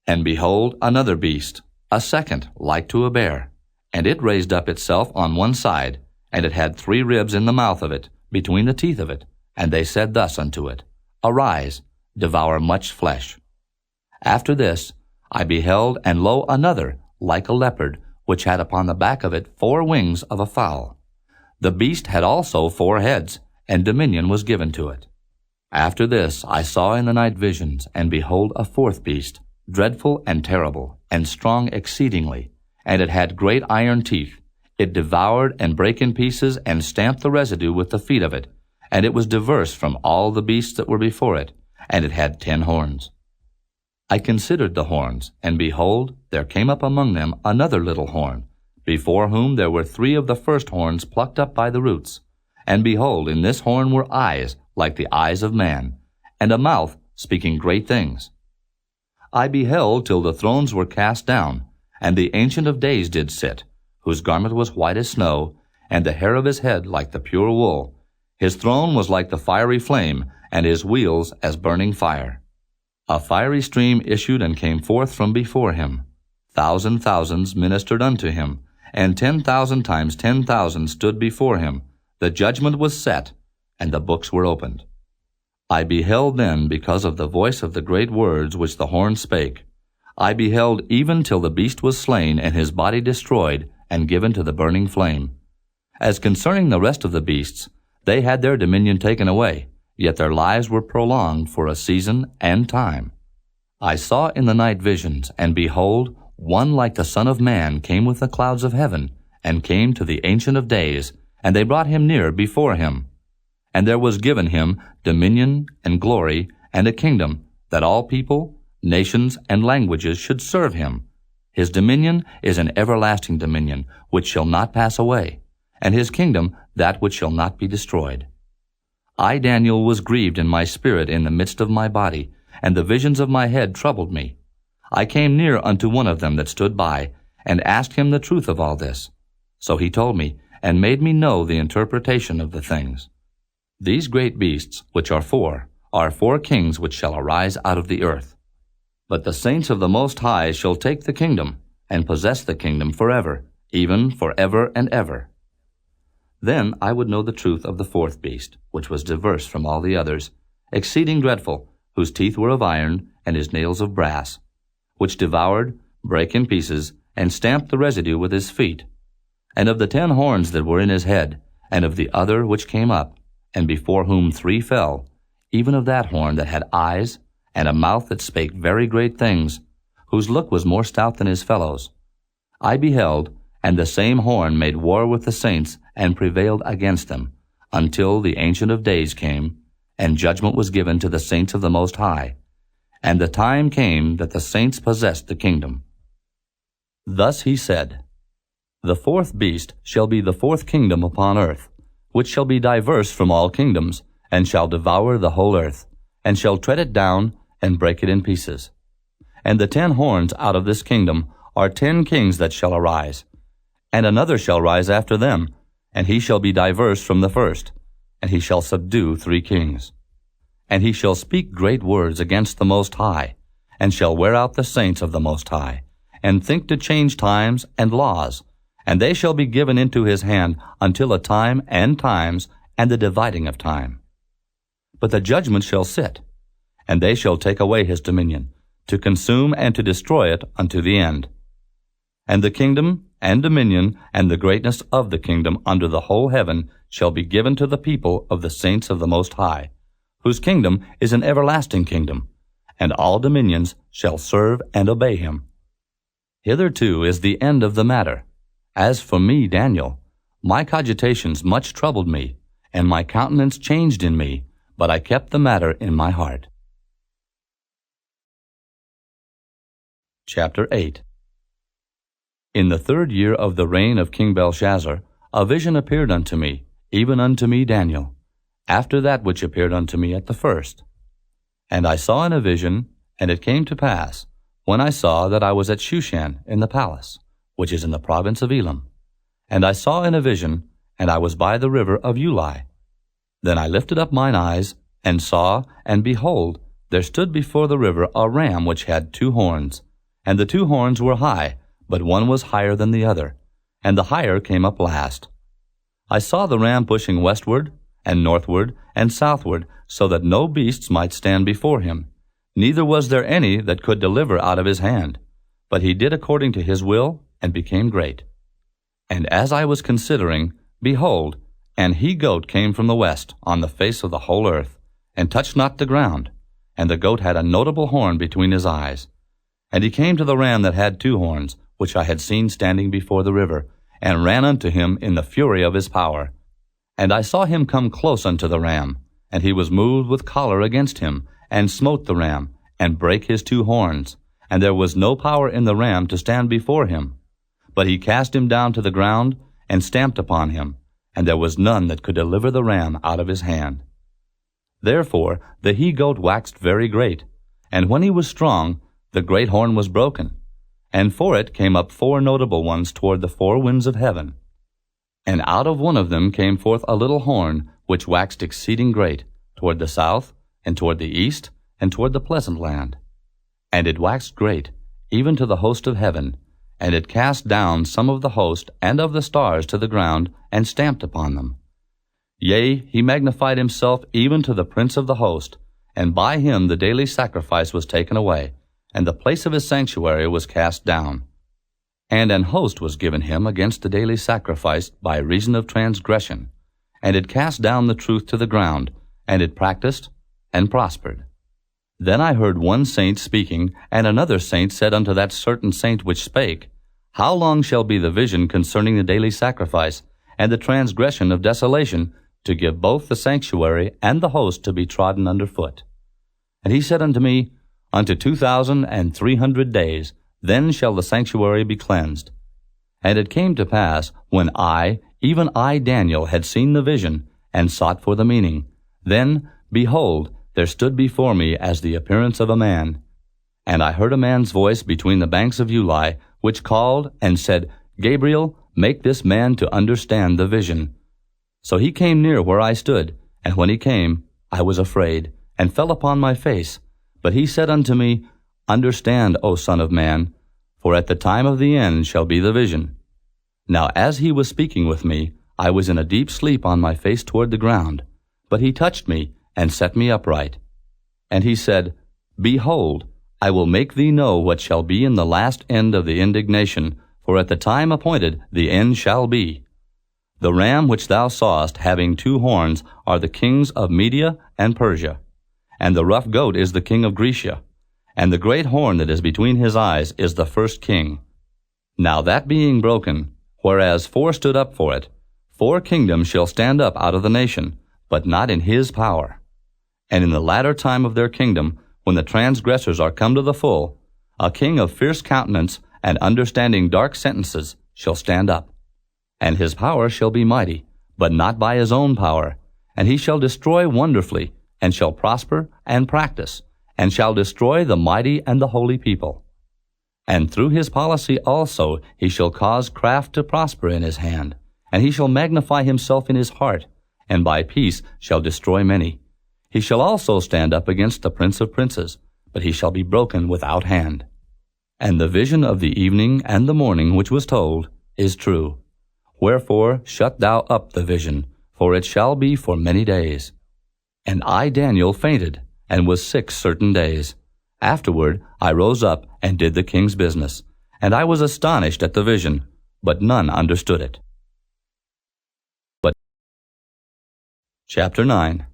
[SPEAKER 2] And behold, another beast, a second, like to a bear, and it raised up itself on one side, and it had 3 ribs in the mouth of it, between the teeth of it, and they said thus unto it, Arise, devour much flesh. After this I beheld, and lo, another, like a leopard, which had upon the back of it 4 wings of a fowl. The beast had also 4 heads, and dominion was given to it. After this I saw in the night visions, and behold a 4th beast, dreadful and terrible, and strong exceedingly, and it had great iron teeth. It devoured and brake in pieces, and stamped the residue with the feet of it, and it was diverse from all the beasts that were before it, and it had 10 horns. I considered the horns, and behold, there came up among them another little horn, before whom there were 3 of the first horns plucked up by the roots. And behold, in this horn were eyes like the eyes of man, and a mouth speaking great things. I beheld till the thrones were cast down, and the Ancient of Days did sit, whose garment was white as snow, and the hair of his head like the pure wool. His throne was like the fiery flame, and his wheels as burning fire. A fiery stream issued and came forth from before him. Thousands ministered unto him, and 10,000 times 10,000 stood before him. The judgment was set, and the books were opened. I beheld then because of the voice of the great words which the horn spake. I beheld even till the beast was slain, and his body destroyed, and given to the burning flame. As concerning the rest of the beasts, they had their dominion taken away, yet their lives were prolonged for a season and time. I saw in the night visions, and behold, one like the Son of Man came with the clouds of heaven, and came to the Ancient of Days, and they brought him near before him. And there was given him dominion and glory and a kingdom, that all people, nations, and languages should serve him. His dominion is an everlasting dominion, which shall not pass away, and his kingdom that which shall not be destroyed. I, Daniel, was grieved in my spirit in the midst of my body, and the visions of my head troubled me. I came near unto one of them that stood by, and asked him the truth of all this. So he told me, and made me know the interpretation of the things. These great beasts, which are 4 kings which shall arise out of the earth. But the saints of the Most High shall take the kingdom, and possess the kingdom forever, even forever and ever. Then I would know the truth of the 4th beast, which was diverse from all the others, exceeding dreadful, whose teeth were of iron, and his nails of brass, which devoured, brake in pieces, and stamped the residue with his feet. And of the 10 horns that were in his head, and of the other which came up, and before whom 3 fell, even of that horn that had eyes, and a mouth that spake very great things, whose look was more stout than his fellows. I beheld, and the same horn made war with the saints, and prevailed against them, until the Ancient of Days came, and judgment was given to the saints of the Most High. And the time came that the saints possessed the kingdom. Thus he said, The 4th beast shall be the 4th kingdom upon earth, which shall be diverse from all kingdoms, and shall devour the whole earth, and shall tread it down, and break it in pieces. And the 10 horns out of this kingdom are 10 kings that shall arise, and another shall rise after them, and he shall be diverse from the first, and he shall subdue 3 kings. And he shall speak great words against the Most High, and shall wear out the saints of the Most High, and think to change times and laws, and they shall be given into his hand until a time and times, and the dividing of time. but the judgment shall sit, and they shall take away his dominion, to consume and to destroy it unto the end. And the kingdom and dominion and the greatness of the kingdom under the whole heaven shall be given to the people of the saints of the Most High, whose kingdom is an everlasting kingdom, and all dominions shall serve and obey him. Hitherto is the end of the matter. As for me, Daniel, my cogitations much troubled me, and my countenance changed in me, but I kept the matter in my heart. Chapter 8. In the 3rd year of the reign of King Belshazzar, a vision appeared unto me, even unto me Daniel, after that which appeared unto me at the first. And I saw in a vision, and it came to pass, when I saw that I was at Shushan in the palace, which is in the province of Elam. And I saw in a vision, and I was by the river of Ulai. Then I lifted up mine eyes, and saw, and behold, there stood before the river a ram which had 2 horns, and the 2 horns were high, but one was higher than the other, and the higher came up last. I saw the ram pushing westward, and northward, and southward, so that no beasts might stand before him, neither was there any that could deliver out of his hand. But he did according to his will, and became great. And as I was considering, behold, an he-goat came from the west on the face of the whole earth, and touched not the ground, and the goat had a notable horn between his eyes. And he came to the ram that had 2 horns, which I had seen standing before the river, and ran unto him in the fury of his power. And I saw him come close unto the ram, and he was moved with choler against him, and smote the ram, and brake his 2 horns, and there was no power in the ram to stand before him. But he cast him down to the ground, and stamped upon him, and there was none that could deliver the ram out of his hand. Therefore the he-goat waxed very great, and when he was strong, the great horn was broken, and for it came up 4 notable ones toward the 4 winds of heaven. And out of one of them came forth a little horn, which waxed exceeding great, toward the south, and toward the east, and toward the pleasant land. And it waxed great, even to the host of heaven, and it cast down some of the host and of the stars to the ground, and stamped upon them. Yea, he magnified himself even to the prince of the host, and by him the daily sacrifice was taken away, and the place of his sanctuary was cast down. And an host was given him against the daily sacrifice by reason of transgression, and it cast down the truth to the ground, and it practiced and prospered. Then I heard one saint speaking, and another saint said unto that certain saint which spake, How long shall be the vision concerning the daily sacrifice, and the transgression of desolation, to give both the sanctuary and the host to be trodden under foot? And he said unto me, Unto 2,300 days, then shall the sanctuary be cleansed. And it came to pass, when I, even I Daniel, had seen the vision, and sought for the meaning, then, behold, there stood before me as the appearance of a man. And I heard a man's voice between the banks of Ulai, which called and said, Gabriel, make this man to understand the vision. So he came near where I stood, and when he came, I was afraid, and fell upon my face. But he said unto me, Understand, O Son of Man, for at the time of the end shall be the vision. Now as he was speaking with me, I was in a deep sleep on my face toward the ground. But he touched me, and set me upright. And he said, Behold, I will make thee know what shall be in the last end of the indignation, for at the time appointed the end shall be. The ram which thou sawest having 2 horns are the kings of Media and Persia, and the rough goat is the king of Grecia, and the great horn that is between his eyes is the first king. Now that being broken, whereas 4 stood up for it, 4 kingdoms shall stand up out of the nation, but not in his power. And in the latter time of their kingdom, when the transgressors are come to the full, a king of fierce countenance and understanding dark sentences shall stand up. And his power shall be mighty, but not by his own power, and he shall destroy wonderfully, and shall prosper and practice, and shall destroy the mighty and the holy people. And through his policy also he shall cause craft to prosper in his hand, and he shall magnify himself in his heart, and by peace shall destroy many. He shall also stand up against the prince of princes, but he shall be broken without hand. And the vision of the evening and the morning which was told is true. Wherefore shut thou up the vision, for it shall be for many days. And I, Daniel, fainted, and was sick certain days. Afterward I rose up and did the king's business, and I was astonished at the vision, but none understood it. Chapter 9.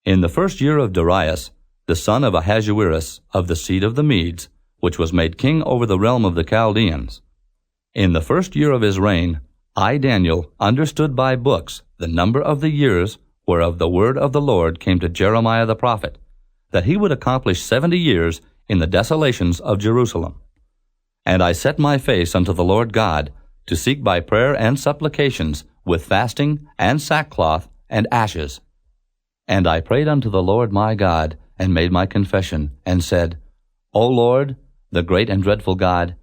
[SPEAKER 2] In the first year of Darius, the son of Ahasuerus, of the seed of the Medes, which was made king over the realm of the Chaldeans, in the first year of his reign, I, Daniel, understood by books the number of the years whereof the word of the Lord came to Jeremiah the prophet, that he would accomplish 70 years in the desolations of Jerusalem. And I set my face unto the Lord God, to seek by prayer and supplications, with fasting and sackcloth and ashes. And I prayed unto the Lord my God, and made my confession, and said, O Lord, the great and dreadful God,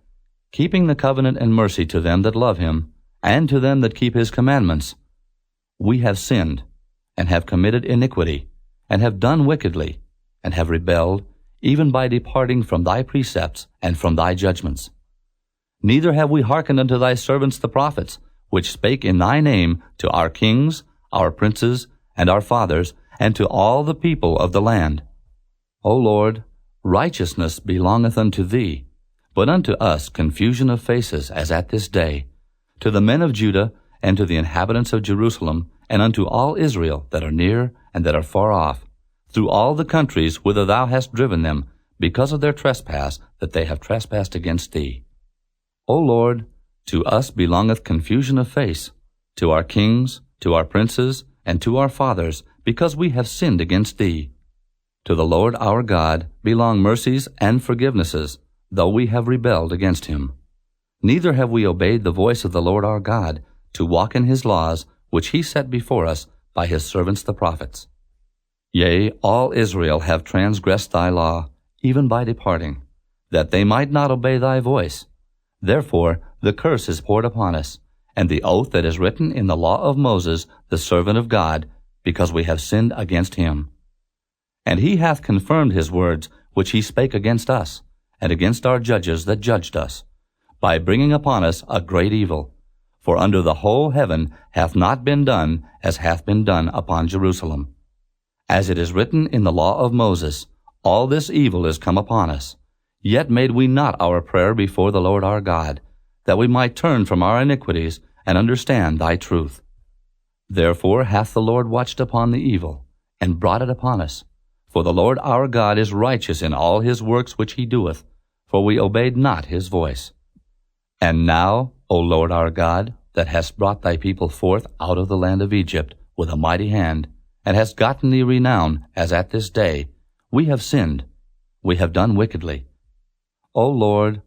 [SPEAKER 2] keeping the covenant and mercy to them that love him, and to them that keep his commandments, we have sinned, and have committed iniquity, and have done wickedly, and have rebelled, even by departing from thy precepts and from thy judgments. Neither have we hearkened unto thy servants the prophets, which spake in thy name to our kings, our princes, and our fathers, and to all the people of the land. O Lord, righteousness belongeth unto thee, but unto us confusion of faces, as at this day, to the men of Judah, and to the inhabitants of Jerusalem, and unto all Israel that are near and that are far off, through all the countries whither thou hast driven them, because of their trespass that they have trespassed against thee. O Lord, to us belongeth confusion of face, to our kings, to our princes, and to our fathers, because we have sinned against thee. To the Lord our God belong mercies and forgivenesses, though we have rebelled against him. Neither have we obeyed the voice of the Lord our God, to walk in his laws, which he set before us by his servants the prophets. Yea, all Israel have transgressed thy law, even by departing, that they might not obey thy voice. Therefore the curse is poured upon us, and the oath that is written in the law of Moses, the servant of God, because we have sinned against him. And he hath confirmed his words, which he spake against us, and against our judges that judged us, by bringing upon us a great evil. For under the whole heaven hath not been done as hath been done upon Jerusalem. As it is written in the law of Moses, all this evil is come upon us. Yet made we not our prayer before the Lord our God, that we might turn from our iniquities and understand thy truth. Therefore hath the Lord watched upon the evil, and brought it upon us. For the Lord our God is righteous in all his works which he doeth, for we obeyed not his voice. And now, O Lord our God, that hast brought thy people forth out of the land of Egypt with a mighty hand, and hast gotten thee renown, as at this day, we have sinned, we have done wickedly. O Lord,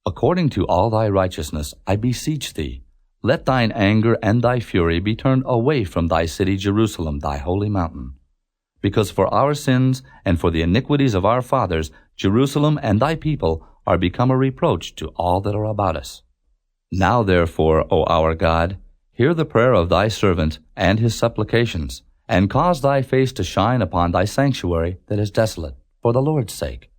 [SPEAKER 2] according to all thy righteousness, I beseech thee, let thine anger and thy fury be turned away from thy city Jerusalem, thy holy mountain. Because for our sins and for the iniquities of our fathers, Jerusalem and thy people are become a reproach to all that are about us. Now therefore, O our God, hear the prayer of thy servant and his supplications, and cause thy face to shine upon thy sanctuary that is desolate, for the Lord's sake.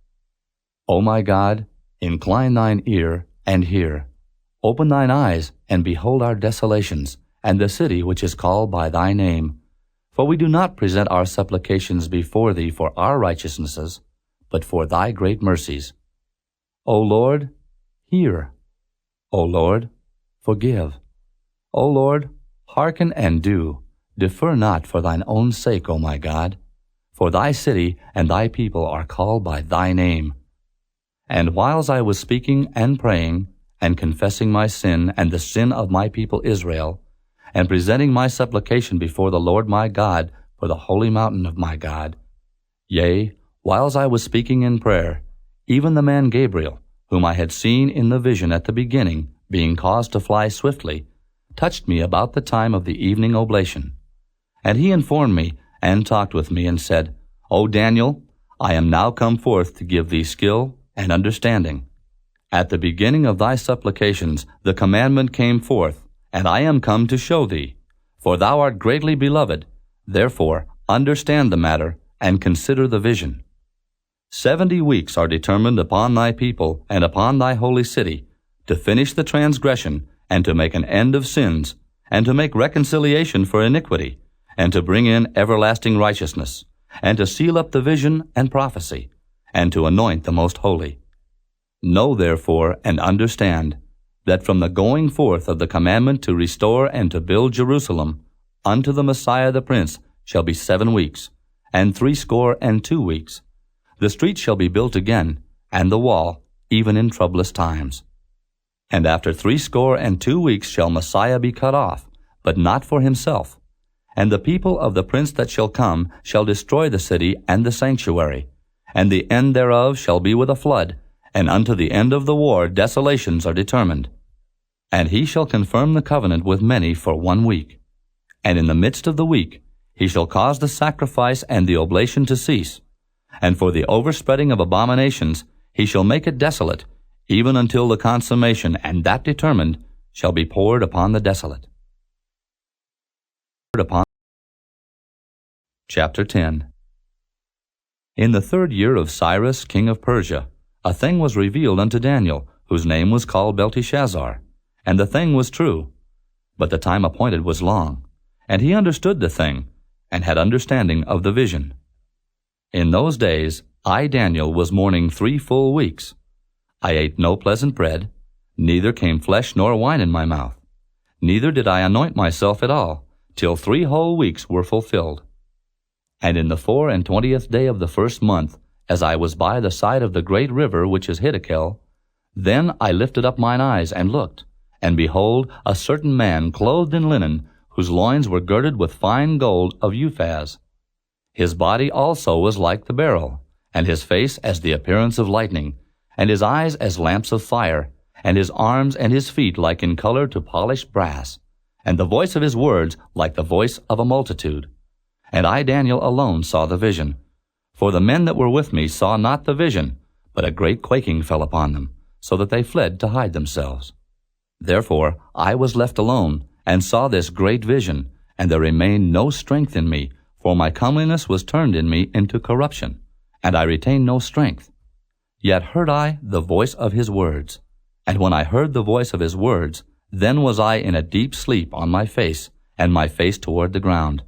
[SPEAKER 2] O my God, incline thine ear, and hear. Open thine eyes, and behold our desolations, and the city which is called by thy name. For we do not present our supplications before thee for our righteousnesses, but for thy great mercies. O Lord, hear. O Lord, forgive. O Lord, hearken and do. Defer not for thine own sake, O my God. For thy city and thy people are called by thy name. And whiles I was speaking and praying, and confessing my sin and the sin of my people Israel, and presenting my supplication before the Lord my God for the holy mountain of my God, yea, whiles I was speaking in prayer, even the man Gabriel, whom I had seen in the vision at the beginning, being caused to fly swiftly, touched me about the time of the evening oblation. And he informed me, and talked with me, and said, O Daniel, I am now come forth to give thee skill and understanding. At the beginning of thy supplications the commandment came forth, and I am come to show thee. For thou art greatly beloved, therefore understand the matter, and consider the vision. 70 weeks are determined upon thy people and upon thy holy city, to finish the transgression, and to make an end of sins, and to make reconciliation for iniquity, and to bring in everlasting righteousness, and to seal up the vision and prophecy, and to anoint the most holy. Know therefore and understand that from the going forth of the commandment to restore and to build Jerusalem unto the Messiah the Prince shall be 7 weeks, and 62 weeks. The street shall be built again, and the wall, even in troublous times. And after 62 weeks shall Messiah be cut off, but not for himself. And the people of the prince that shall come shall destroy the city and the sanctuary, and the end thereof shall be with a flood, and unto the end of the war desolations are determined. And he shall confirm the covenant with many for 1 week. And in the midst of the week he shall cause the sacrifice and the oblation to cease, and for the overspreading of abominations he shall make it desolate, even until the consummation, and that determined, shall be poured upon the desolate. Chapter 10. In the 3rd year of Cyrus king of Persia, a thing was revealed unto Daniel, whose name was called Belteshazzar. And the thing was true, but the time appointed was long. And he understood the thing, and had understanding of the vision. In those days I, Daniel, was mourning 3 full weeks. I ate no pleasant bread, neither came flesh nor wine in my mouth. Neither did I anoint myself at all, till 3 whole weeks were fulfilled. And in the 24th day of the 1st month, as I was by the side of the great river which is Hiddekel, then I lifted up mine eyes and looked, and behold, a certain man clothed in linen, whose loins were girded with fine gold of Uphaz. His body also was like the beryl, and his face as the appearance of lightning, and his eyes as lamps of fire, and his arms and his feet like in color to polished brass, and the voice of his words like the voice of a multitude. And I, Daniel, alone saw the vision. For the men that were with me saw not the vision, but a great quaking fell upon them, so that they fled to hide themselves. Therefore I was left alone, and saw this great vision, and there remained no strength in me, for my comeliness was turned in me into corruption, and I retained no strength. Yet heard I the voice of his words, and when I heard the voice of his words, then was I in a deep sleep on my face, and my face toward the ground.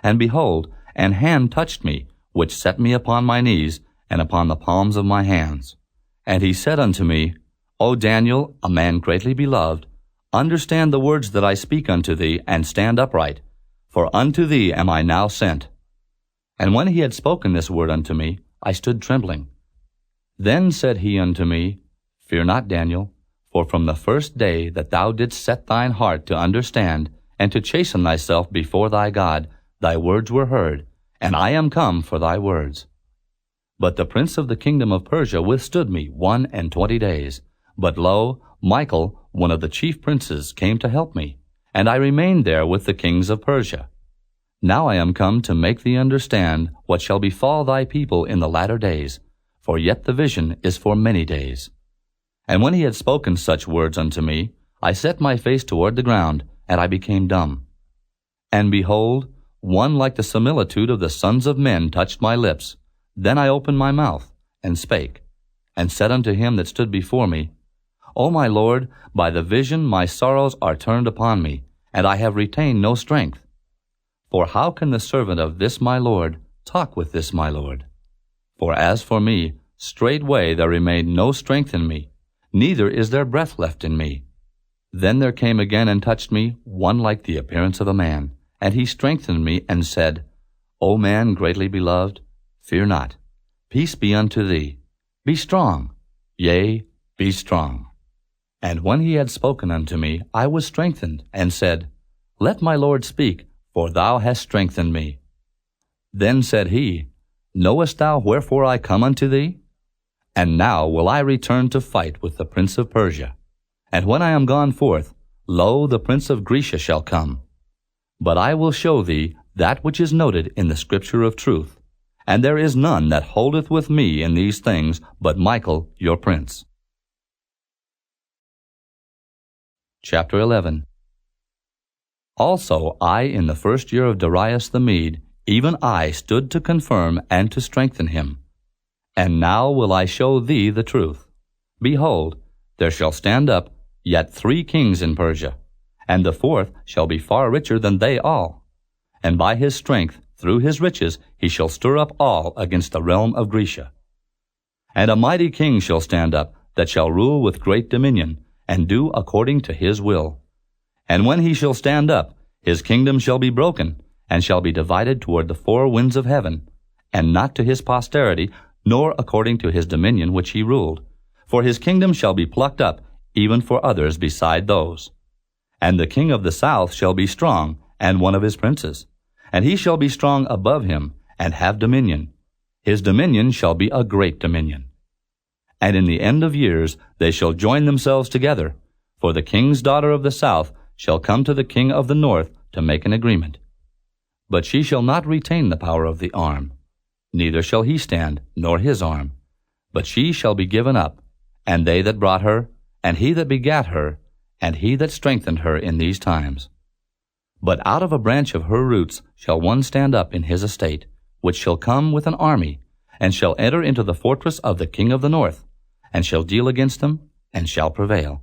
[SPEAKER 2] And behold, an hand touched me, which set me upon my knees, and upon the palms of my hands. And he said unto me, O Daniel, a man greatly beloved, understand the words that I speak unto thee, and stand upright, for unto thee am I now sent. And when he had spoken this word unto me, I stood trembling. Then said he unto me, Fear not, Daniel, for from the first day that thou didst set thine heart to understand, and to chasten thyself before thy God, thy words were heard, and I am come for thy words. But the prince of the kingdom of Persia withstood me 21 days. But lo, Michael, one of the chief princes, came to help me, and I remained there with the kings of Persia. Now I am come to make thee understand what shall befall thy people in the latter days, for yet the vision is for many days. And when he had spoken such words unto me, I set my face toward the ground, and I became dumb. And behold, one like the similitude of the sons of men touched my lips. Then I opened my mouth, and spake, and said unto him that stood before me, O my Lord, by the vision my sorrows are turned upon me, and I have retained no strength. For how can the servant of this my Lord talk with this my Lord? For as for me, straightway there remained no strength in me, neither is there breath left in me. Then there came again and touched me one like the appearance of a man, and he strengthened me, and said, O man greatly beloved, fear not. Peace be unto thee. Be strong. Yea, be strong. And when he had spoken unto me, I was strengthened, and said, Let my Lord speak, for thou hast strengthened me. Then said he, Knowest thou wherefore I come unto thee? And now will I return to fight with the prince of Persia. And when I am gone forth, lo, the prince of Grecia shall come. But I will show thee that which is noted in the scripture of truth, and there is none that holdeth with me in these things but Michael your prince. Chapter 11. Also I, in the 1st year of Darius the Mede, even I stood to confirm and to strengthen him. And now will I show thee the truth. Behold, there shall stand up yet 3 kings in Persia, and the 4th shall be far richer than they all. and by his strength, through his riches, he shall stir up all against the realm of Grecia. And a mighty king shall stand up, that shall rule with great dominion, and do according to his will. And when he shall stand up, his kingdom shall be broken, and shall be divided toward the four winds of heaven, and not to his posterity, nor according to his dominion which he ruled. For his kingdom shall be plucked up, even for others beside those. And the king of the south shall be strong, and one of his princes. And he shall be strong above him, and have dominion. His dominion shall be a great dominion. And in the end of years they shall join themselves together, for the king's daughter of the south shall come to the king of the north to make an agreement. But she shall not retain the power of the arm, neither shall he stand, nor his arm. But she shall be given up, and they that brought her, and he that begat her, and he that strengthened her in these times. But out of a branch of her roots shall one stand up in his estate, which shall come with an army, and shall enter into the fortress of the king of the north, and shall deal against them, and shall prevail.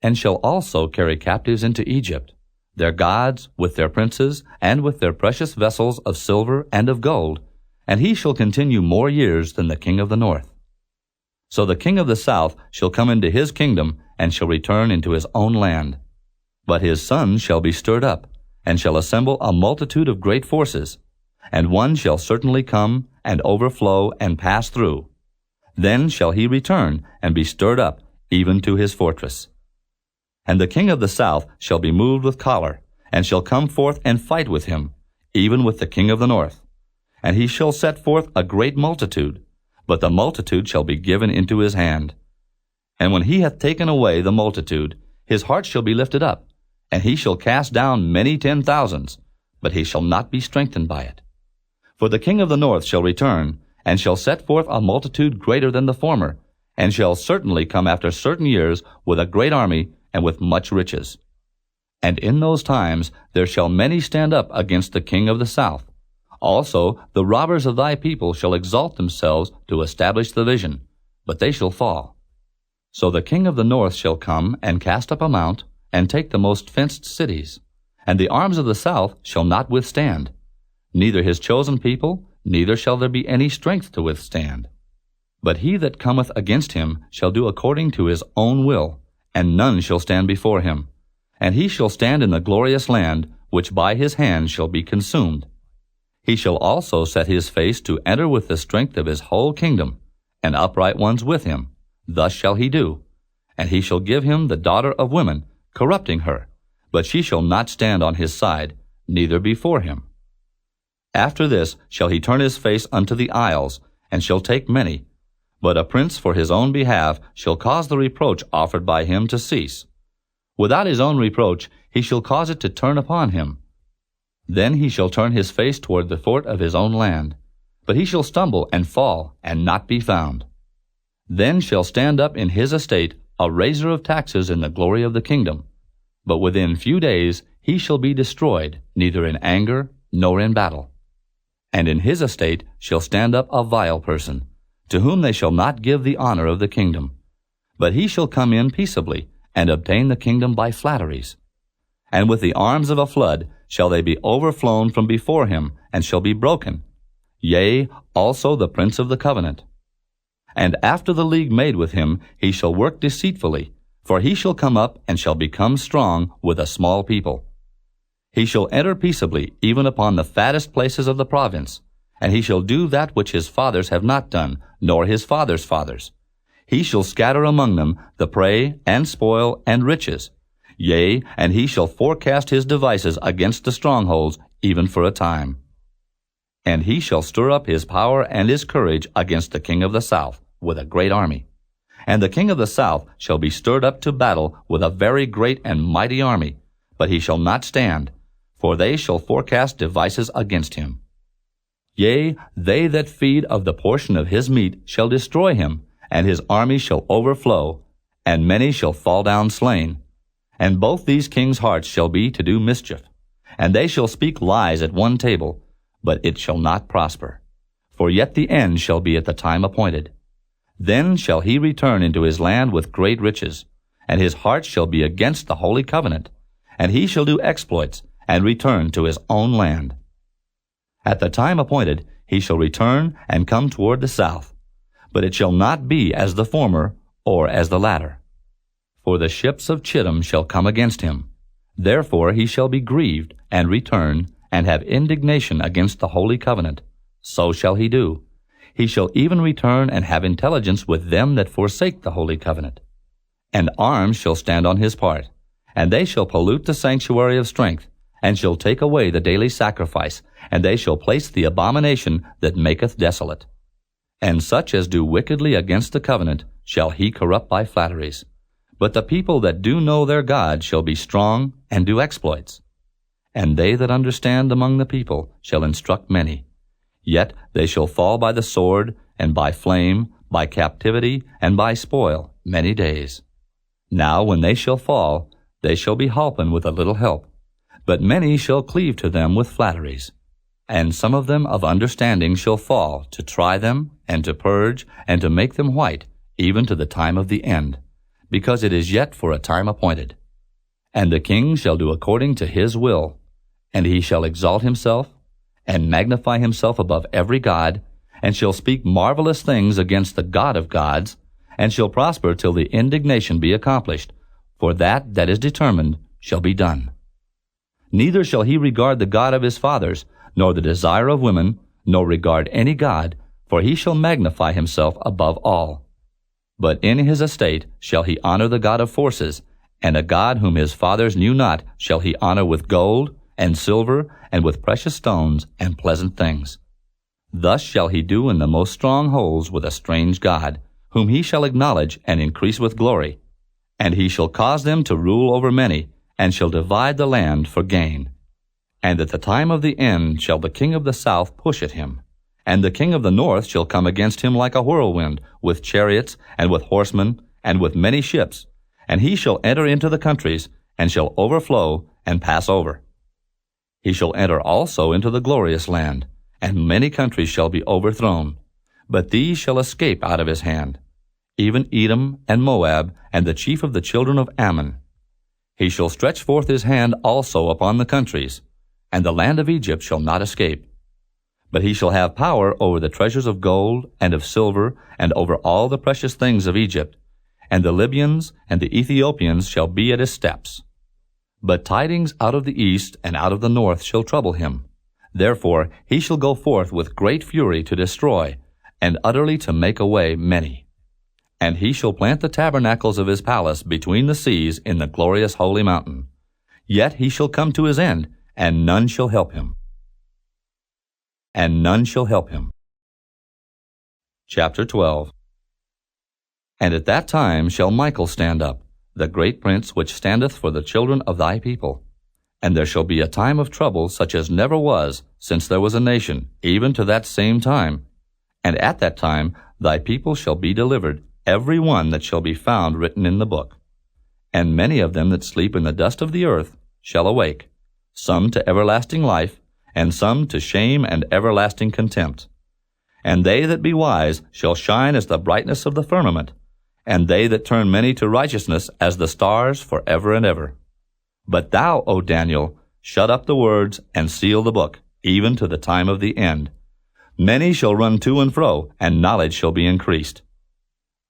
[SPEAKER 2] And shall also carry captives into Egypt, their gods, with their princes, and with their precious vessels of silver and of gold, and he shall continue more years than the king of the north. So the king of the south shall come into his kingdom, and shall return into his own land. But his son shall be stirred up, and shall assemble a multitude of great forces, and one shall certainly come, and overflow, and pass through. Then shall he return, and be stirred up, even to his fortress. And the king of the south shall be moved with choler, and shall come forth and fight with him, even with the king of the north. And he shall set forth a great multitude, but the multitude shall be given into his hand. And when he hath taken away the multitude, his heart shall be lifted up, and he shall cast down many 10,000s, but he shall not be strengthened by it. For the king of the north shall return, and shall set forth a multitude greater than the former, and shall certainly come after certain years with a great army and with much riches. And in those times there shall many stand up against the king of the south. Also the robbers of thy people shall exalt themselves to establish the vision, but they shall fall. So the king of the north shall come and cast up a mount, and take the most fenced cities, and the arms of the south shall not withstand, neither his chosen people, neither shall there be any strength to withstand. But he that cometh against him shall do according to his own will, and none shall stand before him. And he shall stand in the glorious land, which by his hand shall be consumed. He shall also set his face to enter with the strength of his whole kingdom, and upright ones with him. Thus shall he do. And he shall give him the daughter of women, corrupting her, but she shall not stand on his side, neither before him. After this shall he turn his face unto the isles, and shall take many. But a prince for his own behalf shall cause the reproach offered by him to cease. Without his own reproach he shall cause it to turn upon him. Then he shall turn his face toward the fort of his own land. But he shall stumble and fall, and not be found. Then shall stand up in his estate a raiser of taxes in the glory of the kingdom. But within few days he shall be destroyed, neither in anger nor in battle. And in his estate shall stand up a vile person, to whom they shall not give the honor of the kingdom. But he shall come in peaceably, and obtain the kingdom by flatteries. And with the arms of a flood shall they be overflown from before him, and shall be broken. Yea, also the prince of the covenant. And after the league made with him, he shall work deceitfully, for he shall come up and shall become strong with a small people. He shall enter peaceably even upon the fattest places of the province, and he shall do that which his fathers have not done, nor his fathers' fathers. He shall scatter among them the prey, and spoil, and riches. Yea, and he shall forecast his devices against the strongholds, even for a time. And he shall stir up his power and his courage against the king of the south, with a great army. And the king of the south shall be stirred up to battle with a very great and mighty army, but he shall not stand, for they shall forecast devices against him. Yea, they that feed of the portion of his meat shall destroy him, and his army shall overflow, and many shall fall down slain. And both these kings' hearts shall be to do mischief, and they shall speak lies at one table, but it shall not prosper. For yet the end shall be at the time appointed. Then shall he return into his land with great riches, and his heart shall be against the holy covenant, and he shall do exploits, and return to his own land. At the time appointed he shall return and come toward the south, but it shall not be as the former or as the latter. For the ships of Chittim shall come against him. Therefore he shall be grieved, and return, and have indignation against the holy covenant. So shall he do. He shall even return and have intelligence with them that forsake the holy covenant. And arms shall stand on his part, and they shall pollute the sanctuary of strength, and shall take away the daily sacrifice, and they shall place the abomination that maketh desolate. And such as do wickedly against the covenant shall he corrupt by flatteries. But the people that do know their God shall be strong and do exploits. And they that understand among the people shall instruct many. Yet they shall fall by the sword, and by flame, by captivity, and by spoil, many days. Now when they shall fall, they shall be holpen with a little help. But many shall cleave to them with flatteries. And some of them of understanding shall fall, to try them, and to purge, and to make them white, even to the time of the end, because it is yet for a time appointed. And the king shall do according to his will, and he shall exalt himself, and magnify himself above every god, and shall speak marvelous things against the God of gods, and shall prosper till the indignation be accomplished, for that is determined shall be done. Neither shall he regard the God of his fathers, nor the desire of women, nor regard any god, for he shall magnify himself above all. But in his estate shall he honor the God of forces, and a God whom his fathers knew not shall he honor with gold, and silver, and with precious stones, and pleasant things. Thus shall he do in the most strong holds with a strange God, whom he shall acknowledge and increase with glory. And he shall cause them to rule over many, and shall divide the land for gain. And at the time of the end shall the king of the south push at him, and the king of the north shall come against him like a whirlwind, with chariots, and with horsemen, and with many ships, and he shall enter into the countries, and shall overflow, and pass over. He shall enter also into the glorious land, and many countries shall be overthrown, but these shall escape out of his hand, even Edom and Moab, and the chief of the children of Ammon. He shall stretch forth his hand also upon the countries, and the land of Egypt shall not escape. But he shall have power over the treasures of gold and of silver, and over all the precious things of Egypt, and the Libyans and the Ethiopians shall be at his steps. But tidings out of the east and out of the north shall trouble him. Therefore he shall go forth with great fury to destroy, and utterly to make away many. And he shall plant the tabernacles of his palace between the seas in the glorious holy mountain. Yet he shall come to his end, and none shall help him. And none shall help him. Chapter 12. And at that time shall Michael stand up, the great prince which standeth for the children of thy people. And there shall be a time of trouble such as never was since there was a nation, even to that same time. And at that time thy people shall be delivered, every one that shall be found written in the book. And many of them that sleep in the dust of the earth shall awake, some to everlasting life, and some to shame and everlasting contempt. And they that be wise shall shine as the brightness of the firmament, and they that turn many to righteousness as the stars for ever and ever. But thou, O Daniel, shut up the words and seal the book, even to the time of the end. Many shall run to and fro, and knowledge shall be increased.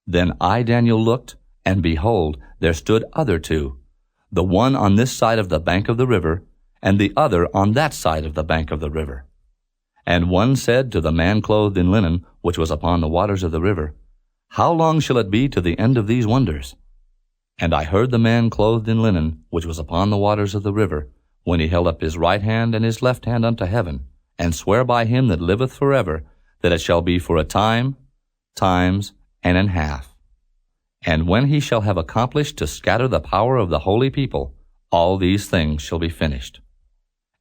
[SPEAKER 2] Then I, Daniel, looked, and behold, there stood other two, the one on this side of the bank of the river, and the other on that side of the bank of the river. And one said to the man clothed in linen, which was upon the waters of the river, How long shall it be to the end of these wonders? And I heard the man clothed in linen, which was upon the waters of the river, when he held up his right hand and his left hand unto heaven, and swear by him that liveth forever, that it shall be for a time, times, and an half. And when he shall have accomplished to scatter the power of the holy people, all these things shall be finished.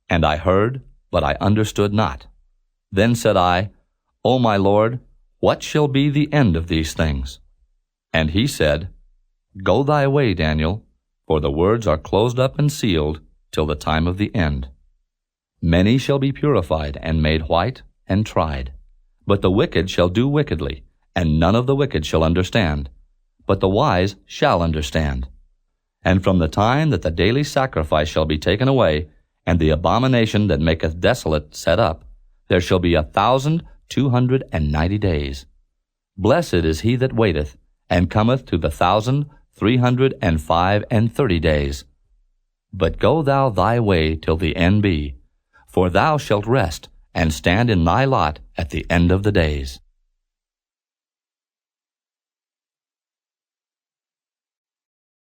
[SPEAKER 2] And I heard, but I understood not. Then said I, O my Lord, what shall be the end of these things? And he said, Go thy way, Daniel, for the words are closed up and sealed till the time of the end. Many shall be purified and made white and tried. But the wicked shall do wickedly, and none of the wicked shall understand. But the wise shall understand. And from the time that the daily sacrifice shall be taken away, and the abomination that maketh desolate set up, there shall be 1,290 days. Blessed is he that waiteth, and cometh to the 1,335 days. But go thou thy way till the end be, for thou shalt rest, and stand in thy lot at the end of the days.